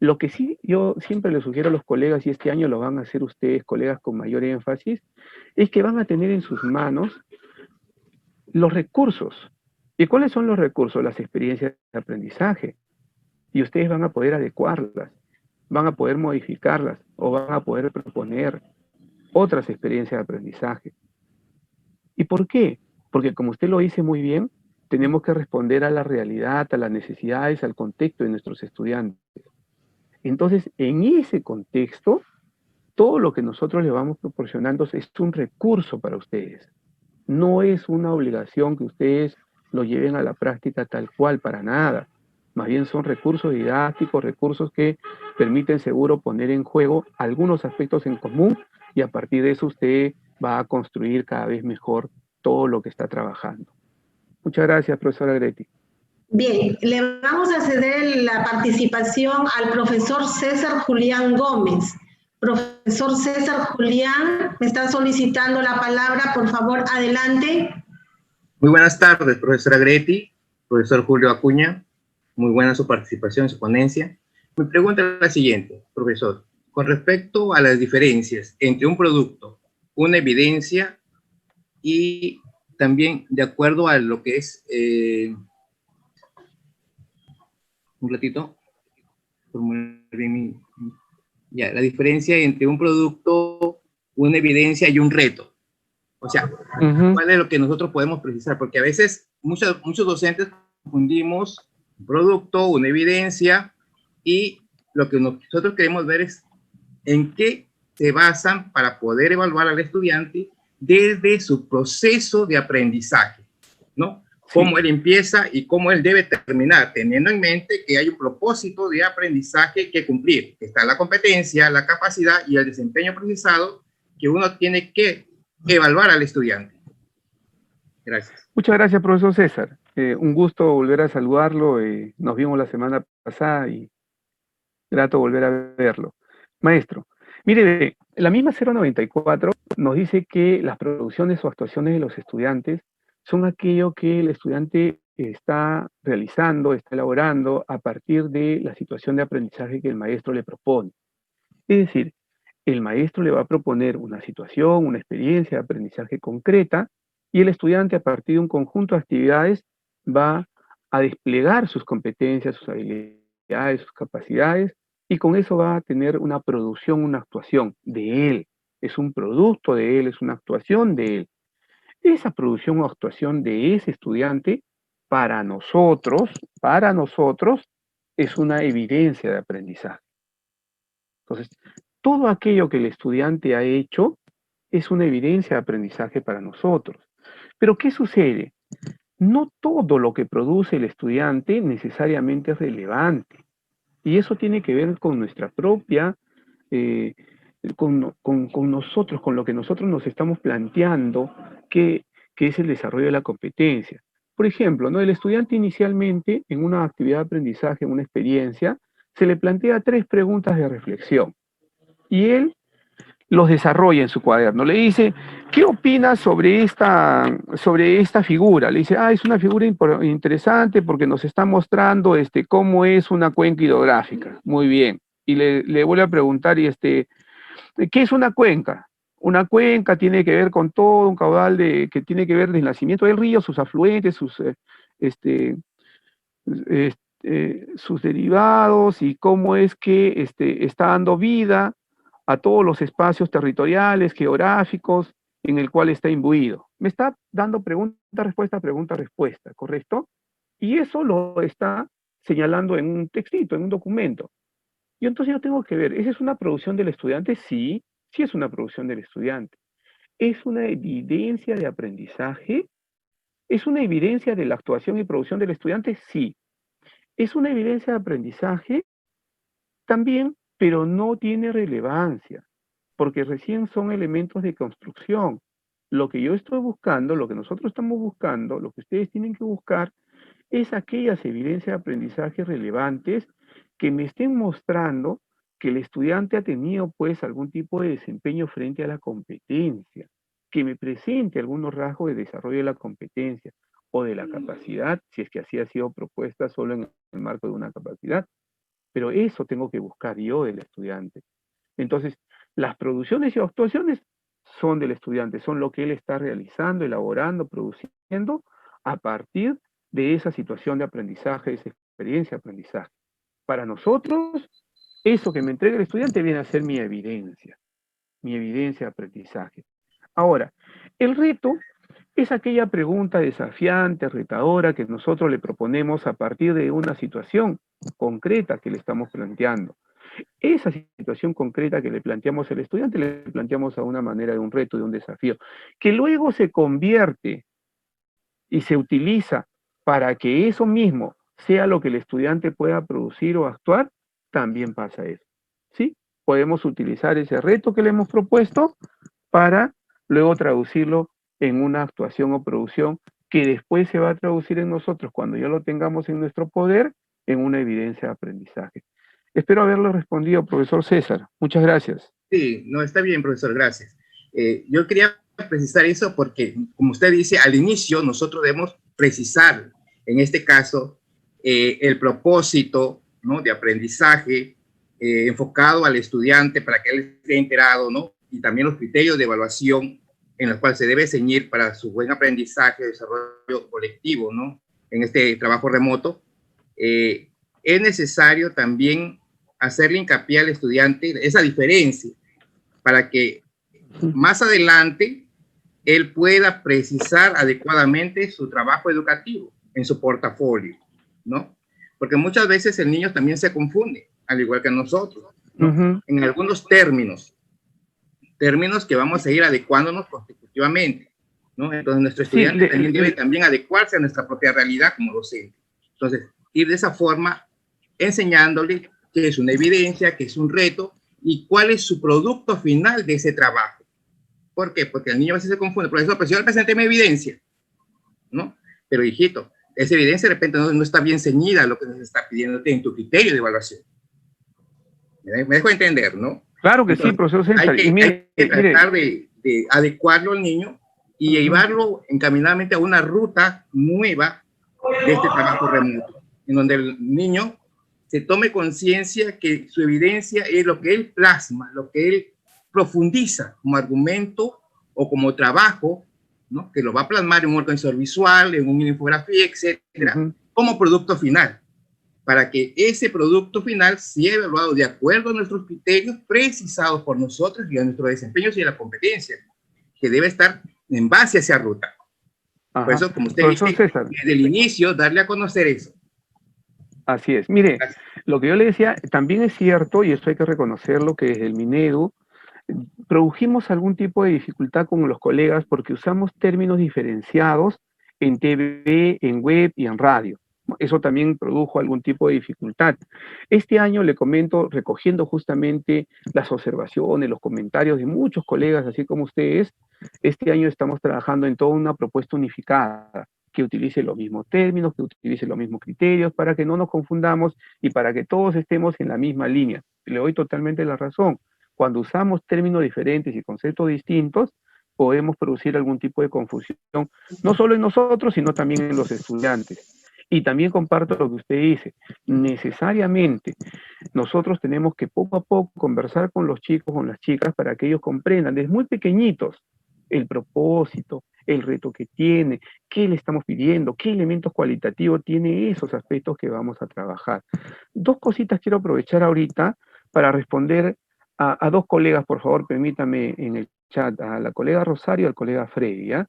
Lo que sí yo siempre les sugiero a los colegas, y este año lo van a hacer ustedes, colegas, con mayor énfasis, es que van a tener en sus manos los recursos. ¿Y cuáles son los recursos? Las experiencias de aprendizaje. Y ustedes van a poder adecuarlas, van a poder modificarlas o van a poder proponer otras experiencias de aprendizaje. ¿Y por qué? Porque como usted lo dice muy bien, tenemos que responder a la realidad, a las necesidades, al contexto de nuestros estudiantes. Entonces, en ese contexto, todo lo que nosotros le vamos proporcionando es un recurso para ustedes. No es una obligación que ustedes lo lleven a la práctica tal cual, para nada. Más bien son recursos didácticos, recursos que permiten seguro poner en juego algunos aspectos en común y a partir de eso usted va a construir cada vez mejor todo lo que está trabajando. Muchas gracias, profesora Gretti. Bien, le vamos a ceder la participación al profesor César Julián Gómez. Profesor César Julián, me está solicitando la palabra, por favor, adelante. Muy buenas tardes, profesora Gretti, profesor Julio Acuña. Muy buena su participación en su ponencia. Mi pregunta es la siguiente, profesor. Con respecto a las diferencias entre un producto, una evidencia y también de acuerdo a lo que es... un ratito. Ya, la diferencia entre un producto, una evidencia y un reto. O sea, ¿cuál es lo que nosotros podemos precisar? Porque a veces muchos docentes confundimos un producto, una evidencia, y lo que nosotros queremos ver es en qué se basan para poder evaluar al estudiante desde su proceso de aprendizaje, ¿no? Cómo él empieza y cómo él debe terminar, teniendo en mente que hay un propósito de aprendizaje que cumplir. Está la competencia, la capacidad y el desempeño precisado que uno tiene que evaluar al estudiante. Gracias. Muchas gracias, profesor César. Un gusto volver a saludarlo. Nos vimos la semana pasada y grato volver a verlo. Maestro, mire, la misma 094 nos dice que las producciones o actuaciones de los estudiantes son aquello que el estudiante está realizando, está elaborando a partir de la situación de aprendizaje que el maestro le propone. Es decir, el maestro le va a proponer una situación, una experiencia de aprendizaje concreta, y el estudiante a partir de un conjunto de actividades va a desplegar sus competencias, sus habilidades, sus capacidades, y con eso va a tener una producción, una actuación de él. Es un producto de él, es una actuación de él. Esa producción o actuación de ese estudiante, para nosotros, es una evidencia de aprendizaje. Entonces, todo aquello que el estudiante ha hecho es una evidencia de aprendizaje para nosotros. Pero, ¿qué sucede? No todo lo que produce el estudiante necesariamente es relevante. Y eso tiene que ver con nuestra propia, con nosotros, con lo que nosotros nos estamos planteando, que es el desarrollo de la competencia. Por ejemplo, ¿no? El estudiante inicialmente, en una actividad de aprendizaje, en una experiencia, se le plantea 3 preguntas de reflexión. Y él los desarrolla en su cuaderno. Le dice, ¿qué opinas sobre esta figura? Le dice, es una figura interesante porque nos está mostrando cómo es una cuenca hidrográfica. Muy bien. Y le vuelve a preguntar, ¿qué es una cuenca? Una cuenca tiene que ver con todo un caudal que tiene que ver del nacimiento del río, sus afluentes, sus derivados y cómo es que está dando vida a todos los espacios territoriales, geográficos, en el cual está imbuido. Me está dando pregunta-respuesta, pregunta-respuesta, ¿correcto? Y eso lo está señalando en un textito, en un documento. Y entonces yo tengo que ver, ¿esa es una producción del estudiante? Sí, sí es una producción del estudiante. ¿Es una evidencia de aprendizaje? ¿Es una evidencia de la actuación y producción del estudiante? Sí. ¿Es una evidencia de aprendizaje? También, pero no tiene relevancia, porque recién son elementos de construcción. Lo que yo estoy buscando, lo que nosotros estamos buscando, lo que ustedes tienen que buscar, es aquellas evidencias de aprendizaje relevantes que me estén mostrando que el estudiante ha tenido pues algún tipo de desempeño frente a la competencia, que me presente algunos rasgos de desarrollo de la competencia o de la capacidad, si es que así ha sido propuesta solo en el marco de una capacidad. Pero eso tengo que buscar yo del estudiante. Entonces, las producciones y actuaciones son del estudiante, son lo que él está realizando, elaborando, produciendo a partir de esa situación de aprendizaje, de esa experiencia de aprendizaje. Para nosotros, eso que me entrega el estudiante viene a ser mi evidencia de aprendizaje. Ahora, el reto Es aquella pregunta desafiante, retadora, que nosotros le proponemos a partir de una situación concreta que le estamos planteando. Esa situación concreta que le planteamos al estudiante, le planteamos a una manera de un reto, de un desafío, que luego se convierte y se utiliza para que eso mismo sea lo que el estudiante pueda producir o actuar, también pasa eso. ¿Sí? Podemos utilizar ese reto que le hemos propuesto para luego traducirlo en una actuación o producción que después se va a traducir en nosotros, cuando ya lo tengamos en nuestro poder, en una evidencia de aprendizaje. Espero haberlo respondido, profesor César. Muchas gracias. Sí, no, está bien, profesor, gracias. Yo quería precisar eso porque, como usted dice, al inicio nosotros debemos precisar, en este caso, el propósito, ¿no?, de aprendizaje enfocado al estudiante para que él esté enterado, ¿no?, y también los criterios de evaluación en los cuales se debe ceñir para su buen aprendizaje, desarrollo colectivo, ¿no?, en este trabajo remoto. Es necesario también hacerle hincapié al estudiante esa diferencia para que más adelante él pueda precisar adecuadamente su trabajo educativo en su portafolio, ¿no? Porque muchas veces el niño también se confunde, al igual que nosotros, ¿no? En algunos términos que vamos a ir adecuándonos consecutivamente, ¿no? Entonces nuestro estudiante también debe también adecuarse a nuestra propia realidad como docente. Entonces, ir de esa forma enseñándole qué es una evidencia, qué es un reto y cuál es su producto final de ese trabajo. ¿Por qué? Porque el niño a veces se confunde. Profesor, pero si yo le presenté mi evidencia, ¿no? Pero hijito, esa evidencia de repente no está bien ceñida a lo que nos está pidiendo en tu criterio de evaluación. ¿Me dejo entender, no? Claro que entonces, sí, profesor César. Hay que tratar de adecuarlo al niño y llevarlo encaminadamente a una ruta nueva de este trabajo remoto, en donde el niño se tome conciencia que su evidencia es lo que él plasma, lo que él profundiza como argumento o como trabajo, ¿no?, que lo va a plasmar en un organizador visual, en una infografía, etcétera, como producto final, para que ese producto final sea evaluado de acuerdo a nuestros criterios precisados por nosotros y a nuestro desempeño y a la competencia, que debe estar en base a esa ruta. Por eso, como usted dice, desde el inicio, darle a conocer eso. Así es. Mire, lo que yo le decía, también es cierto, y esto hay que reconocerlo, que desde el Minedu produjimos algún tipo de dificultad con los colegas porque usamos términos diferenciados en TV, en web y en radio. Eso también produjo algún tipo de dificultad. Este año, le comento, recogiendo justamente las observaciones, los comentarios de muchos colegas, así como ustedes, este año estamos trabajando en toda una propuesta unificada, que utilice los mismos términos, que utilice los mismos criterios, para que no nos confundamos y para que todos estemos en la misma línea. Le doy totalmente la razón. Cuando usamos términos diferentes y conceptos distintos, podemos producir algún tipo de confusión, no solo en nosotros, sino también en los estudiantes. Y también comparto lo que usted dice, necesariamente nosotros tenemos que poco a poco conversar con los chicos, con las chicas, para que ellos comprendan desde muy pequeñitos el propósito, el reto que tiene, qué le estamos pidiendo, qué elementos cualitativos tiene esos aspectos que vamos a trabajar. Dos cositas quiero aprovechar ahorita para responder a dos colegas, por favor, permítame en el chat, a la colega Rosario y al colega Freddy, ¿ya?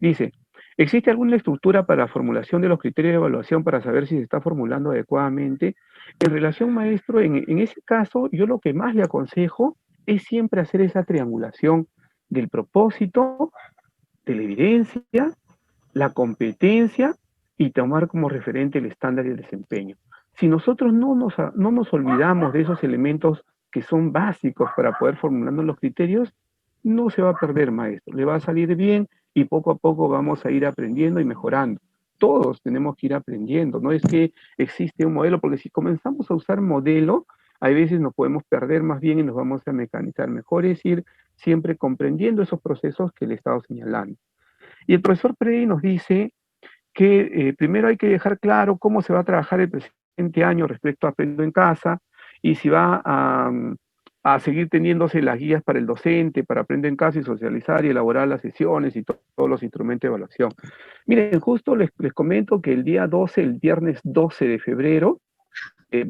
Dice, ¿existe alguna estructura para la formulación de los criterios de evaluación para saber si se está formulando adecuadamente? En relación, maestro, en ese caso, yo lo que más le aconsejo es siempre hacer esa triangulación del propósito, de la evidencia, la competencia y tomar como referente el estándar y el desempeño. Si nosotros no nos olvidamos de esos elementos que son básicos para poder formularnos los criterios, no se va a perder, maestro. Le va a salir bien y poco a poco vamos a ir aprendiendo y mejorando. Todos tenemos que ir aprendiendo. No es que existe un modelo, porque si comenzamos a usar modelo, a veces nos podemos perder más bien y nos vamos a mecanizar. Mejor es ir siempre comprendiendo esos procesos que le he estado señalando. Y el profesor Freddy nos dice que primero hay que dejar claro cómo se va a trabajar el presente año respecto a Aprendo en Casa, y si va a seguir teniéndose las guías para el docente, para Aprender en Casa y socializar y elaborar las sesiones y todos los instrumentos de evaluación. Miren, justo les comento que el día 12, el viernes 12 de febrero,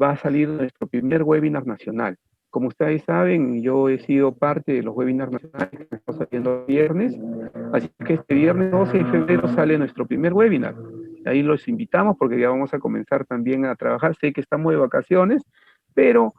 va a salir nuestro primer webinar nacional. como ustedes saben, yo he sido parte de los webinars nacionales que estamos haciendo viernes, así que este viernes 12 de febrero sale nuestro primer webinar. Ahí los invitamos porque ya vamos a comenzar también a trabajar. Sé que estamos de vacaciones, pero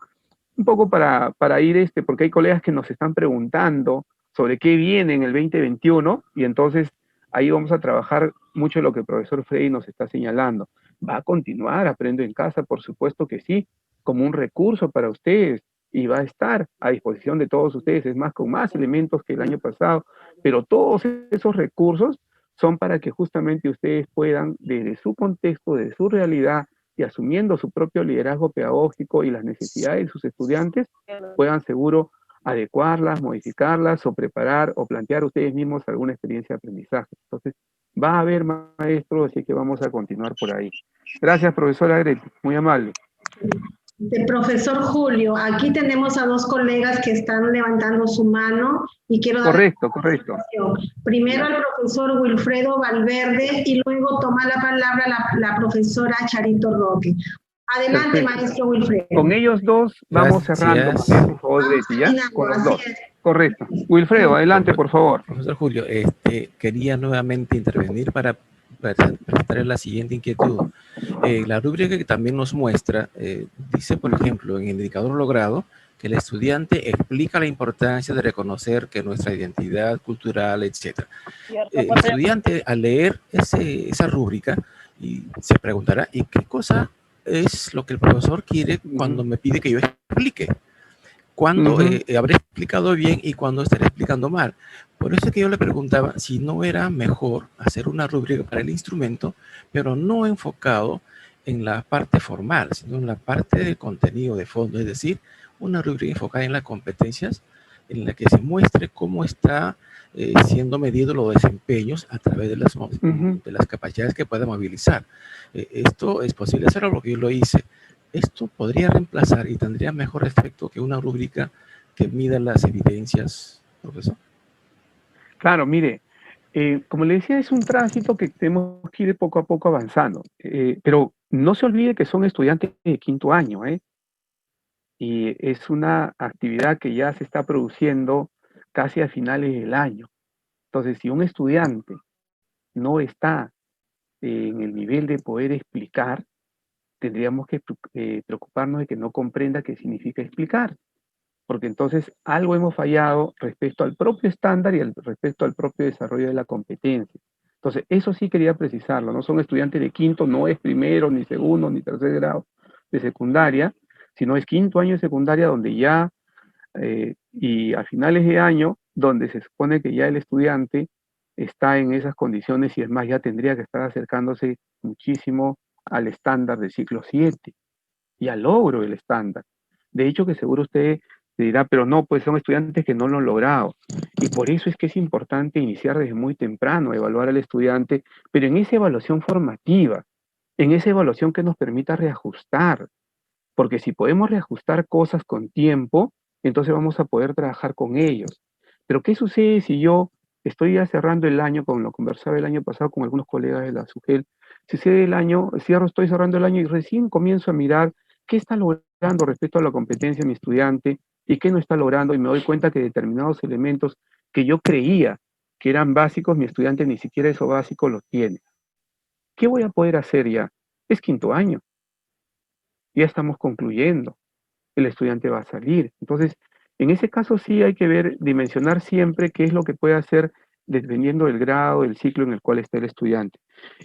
un poco para ir, porque hay colegas que nos están preguntando sobre qué viene en el 2021, y entonces ahí vamos a trabajar mucho lo que el profesor Frey nos está señalando. ¿Va a continuar Aprendo en Casa? Por supuesto que sí, como un recurso para ustedes, y va a estar a disposición de todos ustedes, es más, con más elementos que el año pasado, pero todos esos recursos son para que justamente ustedes puedan, desde su contexto, desde su realidad, y asumiendo su propio liderazgo pedagógico y las necesidades de sus estudiantes, puedan seguro adecuarlas, modificarlas, o preparar, o plantear ustedes mismos alguna experiencia de aprendizaje. Entonces, va a haber maestros, así que vamos a continuar por ahí. Gracias, profesora Greti, muy amable. Profesor Julio, aquí tenemos a dos colegas que están levantando su mano y quiero dar... Correcto. Primero al profesor Wilfredo Valverde y luego toma la palabra la profesora Charito Roque. Adelante, perfecto, maestro Wilfredo. Con ellos dos vamos cerrando, por favor, Greti, ¿ya? Con los dos. Correcto. Wilfredo, adelante, por favor. Profesor Julio, quería nuevamente intervenir para presentarle la siguiente inquietud. La rúbrica que también nos muestra, dice, por ejemplo, en el indicador logrado, que el estudiante explica la importancia de reconocer que nuestra identidad cultural, etc. El estudiante, al leer esa rúbrica, y se preguntará, ¿y qué cosa es lo que el profesor quiere cuando me pide que yo explique? ¿Cuándo habré explicado bien y cuándo estaré explicando mal? Por eso es que yo le preguntaba si no era mejor hacer una rúbrica para el instrumento, pero no enfocado en la parte formal, sino en la parte de contenido de fondo, es decir, una rúbrica enfocada en las competencias, en la que se muestre cómo está siendo medido los desempeños a través de las capacidades que pueda movilizar. Esto es posible hacerlo porque yo lo hice. Esto podría reemplazar y tendría mejor efecto que una rúbrica que mida las evidencias, profesor. Claro, mire, como le decía, es un tránsito que tenemos que ir poco a poco avanzando, pero no se olvide que son estudiantes de quinto año, y es una actividad que ya se está produciendo casi a finales del año. Entonces, si un estudiante no está en el nivel de poder explicar, tendríamos que preocuparnos de que no comprenda qué significa explicar, porque entonces algo hemos fallado respecto al propio estándar y respecto al propio desarrollo de la competencia. Entonces, eso sí quería precisarlo, no son estudiantes de quinto, no es primero, ni segundo, ni tercer grado de secundaria, sino es quinto año de secundaria donde ya, y a finales de año, donde se supone que ya el estudiante está en esas condiciones y es más, ya tendría que estar acercándose muchísimo al estándar del ciclo 7 y al logro del estándar. De hecho, que seguro usted dirá, pero no, pues son estudiantes que no lo han logrado. Y por eso es que es importante iniciar desde muy temprano, evaluar al estudiante, pero en esa evaluación formativa, en esa evaluación que nos permita reajustar. Porque si podemos reajustar cosas con tiempo, entonces vamos a poder trabajar con ellos. Pero ¿qué sucede si yo estoy ya cerrando el año, como lo conversaba el año pasado con algunos colegas de la SUGEL, estoy cerrando el año y recién comienzo a mirar qué está logrando respecto a la competencia de mi estudiante y qué no está logrando, y me doy cuenta que determinados elementos que yo creía que eran básicos, mi estudiante ni siquiera esos básicos los tiene? ¿Qué voy a poder hacer ya? Es quinto año. Ya estamos concluyendo. El estudiante va a salir. Entonces, en ese caso sí hay que dimensionar siempre qué es lo que puede hacer dependiendo del grado, del ciclo en el cual está el estudiante.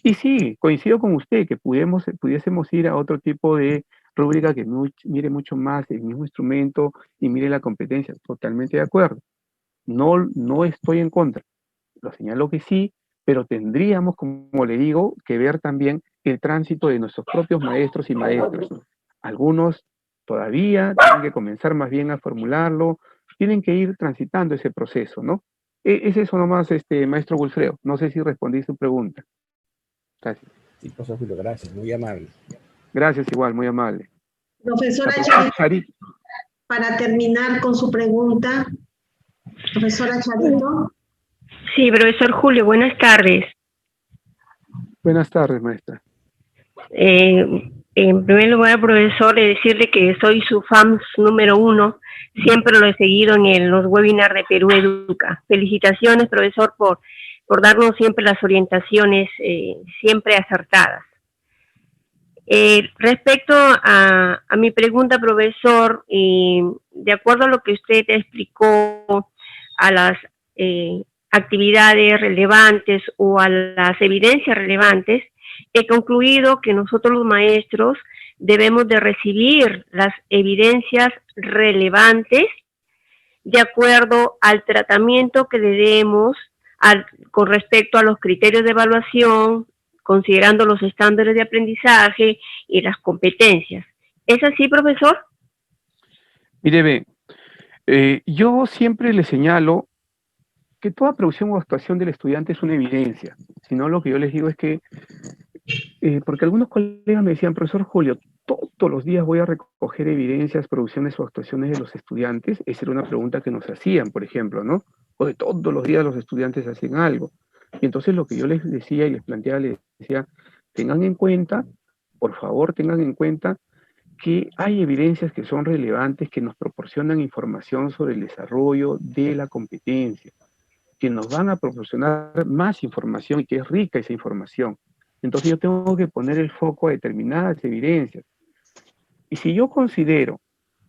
Y sí, coincido con usted que pudiésemos ir a otro tipo de rúbrica que mire mucho más el mismo instrumento y mire la competencia. Totalmente de acuerdo. No estoy en contra. Lo señalo que sí, pero tendríamos, como le digo, que ver también el tránsito de nuestros propios maestros y maestras. Algunos todavía tienen que comenzar más bien a formularlo, tienen que ir transitando ese proceso, ¿no? Es eso nomás, maestro Wilfredo. No sé si respondí su pregunta. Gracias. Sí, profesor Julio, gracias, muy amable. Gracias igual, muy amable. Profesora Charito, para terminar con su pregunta, profesora Charito. Sí, profesor Julio, buenas tardes. Buenas tardes, maestra. En primer lugar, profesor, decirle que soy su fan número 1, siempre lo he seguido en los webinars de Perú Educa. Felicitaciones, profesor, por darnos siempre las orientaciones siempre acertadas. Respecto a mi pregunta, profesor, de acuerdo a lo que usted explicó, a las actividades relevantes o a las evidencias relevantes, he concluido que nosotros los maestros debemos de recibir las evidencias relevantes de acuerdo al tratamiento que le demos con respecto a los criterios de evaluación, considerando los estándares de aprendizaje y las competencias. ¿Es así, profesor? Mire, yo siempre le señalo que toda producción o actuación del estudiante es una evidencia. Si no, lo que yo les digo es que, porque algunos colegas me decían, profesor Julio, todos los días voy a recoger evidencias, producciones o actuaciones de los estudiantes. Esa era una pregunta que nos hacían, por ejemplo, ¿no? O de todos los días los estudiantes hacen algo. Y entonces lo que yo les decía y les planteaba, les decía, tengan en cuenta, por favor, tengan en cuenta que hay evidencias que son relevantes, que nos proporcionan información sobre el desarrollo de la competencia, que nos van a proporcionar más información y que es rica esa información. Entonces yo tengo que poner el foco a determinadas evidencias. Y si yo considero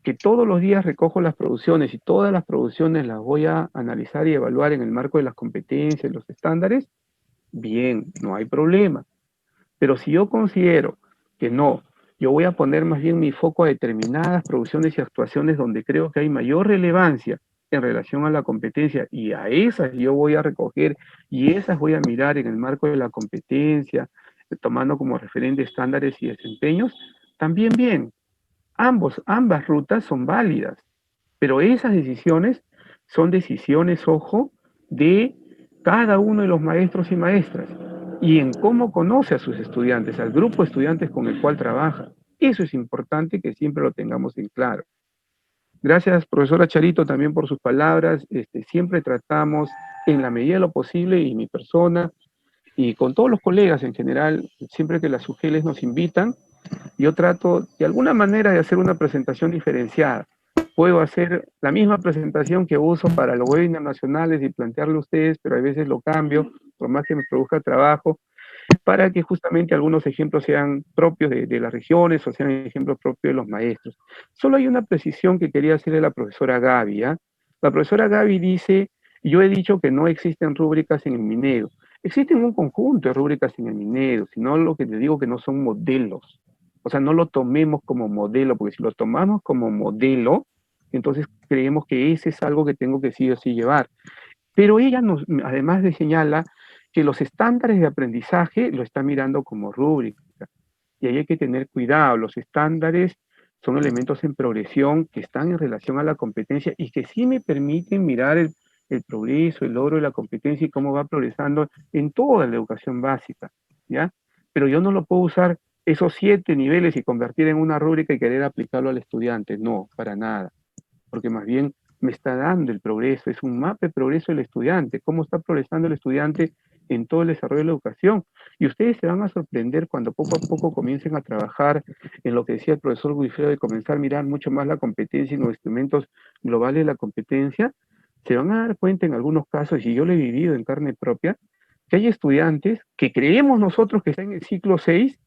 que todos los días recojo las producciones y todas las producciones las voy a analizar y evaluar en el marco de las competencias, los estándares, bien, no hay problema. Pero si yo considero que no, yo voy a poner más bien mi foco a determinadas producciones y actuaciones donde creo que hay mayor relevancia en relación a la competencia, y a esas yo voy a recoger y esas voy a mirar en el marco de la competencia, tomando como referente estándares y desempeños, también bien. Ambas rutas son válidas, pero esas decisiones son decisiones, ojo, de cada uno de los maestros y maestras, y en cómo conoce a sus estudiantes, al grupo de estudiantes con el cual trabaja. Eso es importante que siempre lo tengamos en claro. Gracias, profesora Charito, también por sus palabras. Siempre tratamos, en la medida de lo posible, y mi persona, y con todos los colegas en general, siempre que las UGELs nos invitan, yo trato de alguna manera de hacer una presentación diferenciada. Puedo hacer la misma presentación que uso para los webinars nacionales y plantearlo a ustedes, pero a veces lo cambio, por más que me produzca trabajo, para que justamente algunos ejemplos sean propios de las regiones o sean ejemplos propios de los maestros. Solo hay una precisión que quería hacerle a la profesora Gaby. La profesora Gaby dice, yo he dicho que no existen rúbricas en el Minedo. Existen un conjunto de rúbricas en el Minedo, sino lo que les digo que no son modelos. O sea, no lo tomemos como modelo, porque si lo tomamos como modelo, entonces creemos que ese es algo que tengo que sí o sí llevar. Pero ella además de señala que los estándares de aprendizaje lo está mirando como rúbrica. Y ahí hay que tener cuidado. Los estándares son elementos en progresión que están en relación a la competencia y que sí me permiten mirar el progreso, el logro de la competencia y cómo va progresando en toda la educación básica, ¿ya? Pero yo no lo puedo usar esos 7 niveles y convertir en una rúbrica y querer aplicarlo al estudiante. No, para nada. Porque más bien me está dando el progreso, es un mapa de progreso del estudiante, cómo está progresando el estudiante en todo el desarrollo de la educación. Y ustedes se van a sorprender cuando poco a poco comiencen a trabajar en lo que decía el profesor Wilfredo, de comenzar a mirar mucho más la competencia y los instrumentos globales de la competencia. Se van a dar cuenta en algunos casos, y yo lo he vivido en carne propia, que hay estudiantes que creemos nosotros que están en el ciclo 6,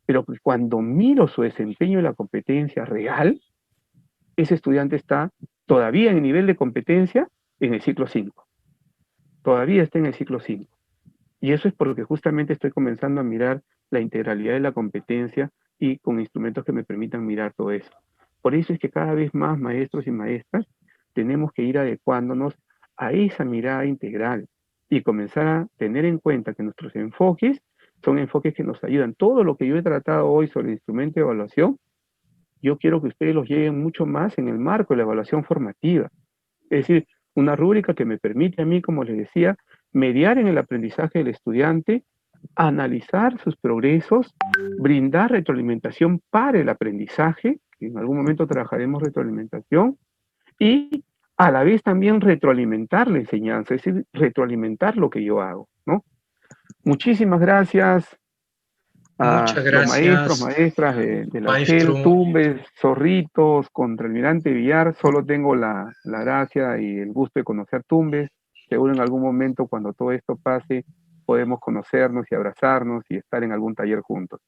pero que cuando miro su desempeño en la competencia real, ese estudiante está todavía en el nivel de competencia en el ciclo 5. Todavía está en el ciclo 5. Y eso es porque justamente estoy comenzando a mirar la integralidad de la competencia y con instrumentos que me permitan mirar todo eso. Por eso es que cada vez más maestros y maestras tenemos que ir adecuándonos a esa mirada integral y comenzar a tener en cuenta que nuestros enfoques son enfoques que nos ayudan. Todo lo que yo he tratado hoy sobre el instrumento de evaluación, yo quiero que ustedes los lleven mucho más en el marco de la evaluación formativa. Es decir, una rúbrica que me permite a mí, como les decía, mediar en el aprendizaje del estudiante, analizar sus progresos, brindar retroalimentación para el aprendizaje, que en algún momento trabajaremos retroalimentación, y a la vez también retroalimentar la enseñanza, es decir, retroalimentar lo que yo hago, ¿no? Muchísimas gracias A Muchas los maestros, gracias, maestras de la maestro. CEL, Tumbes, Zorritos, contra el Almirante Villar, solo tengo la gracia y el gusto de conocer Tumbes. Seguro en algún momento, cuando todo esto pase, podemos conocernos y abrazarnos y estar en algún taller juntos.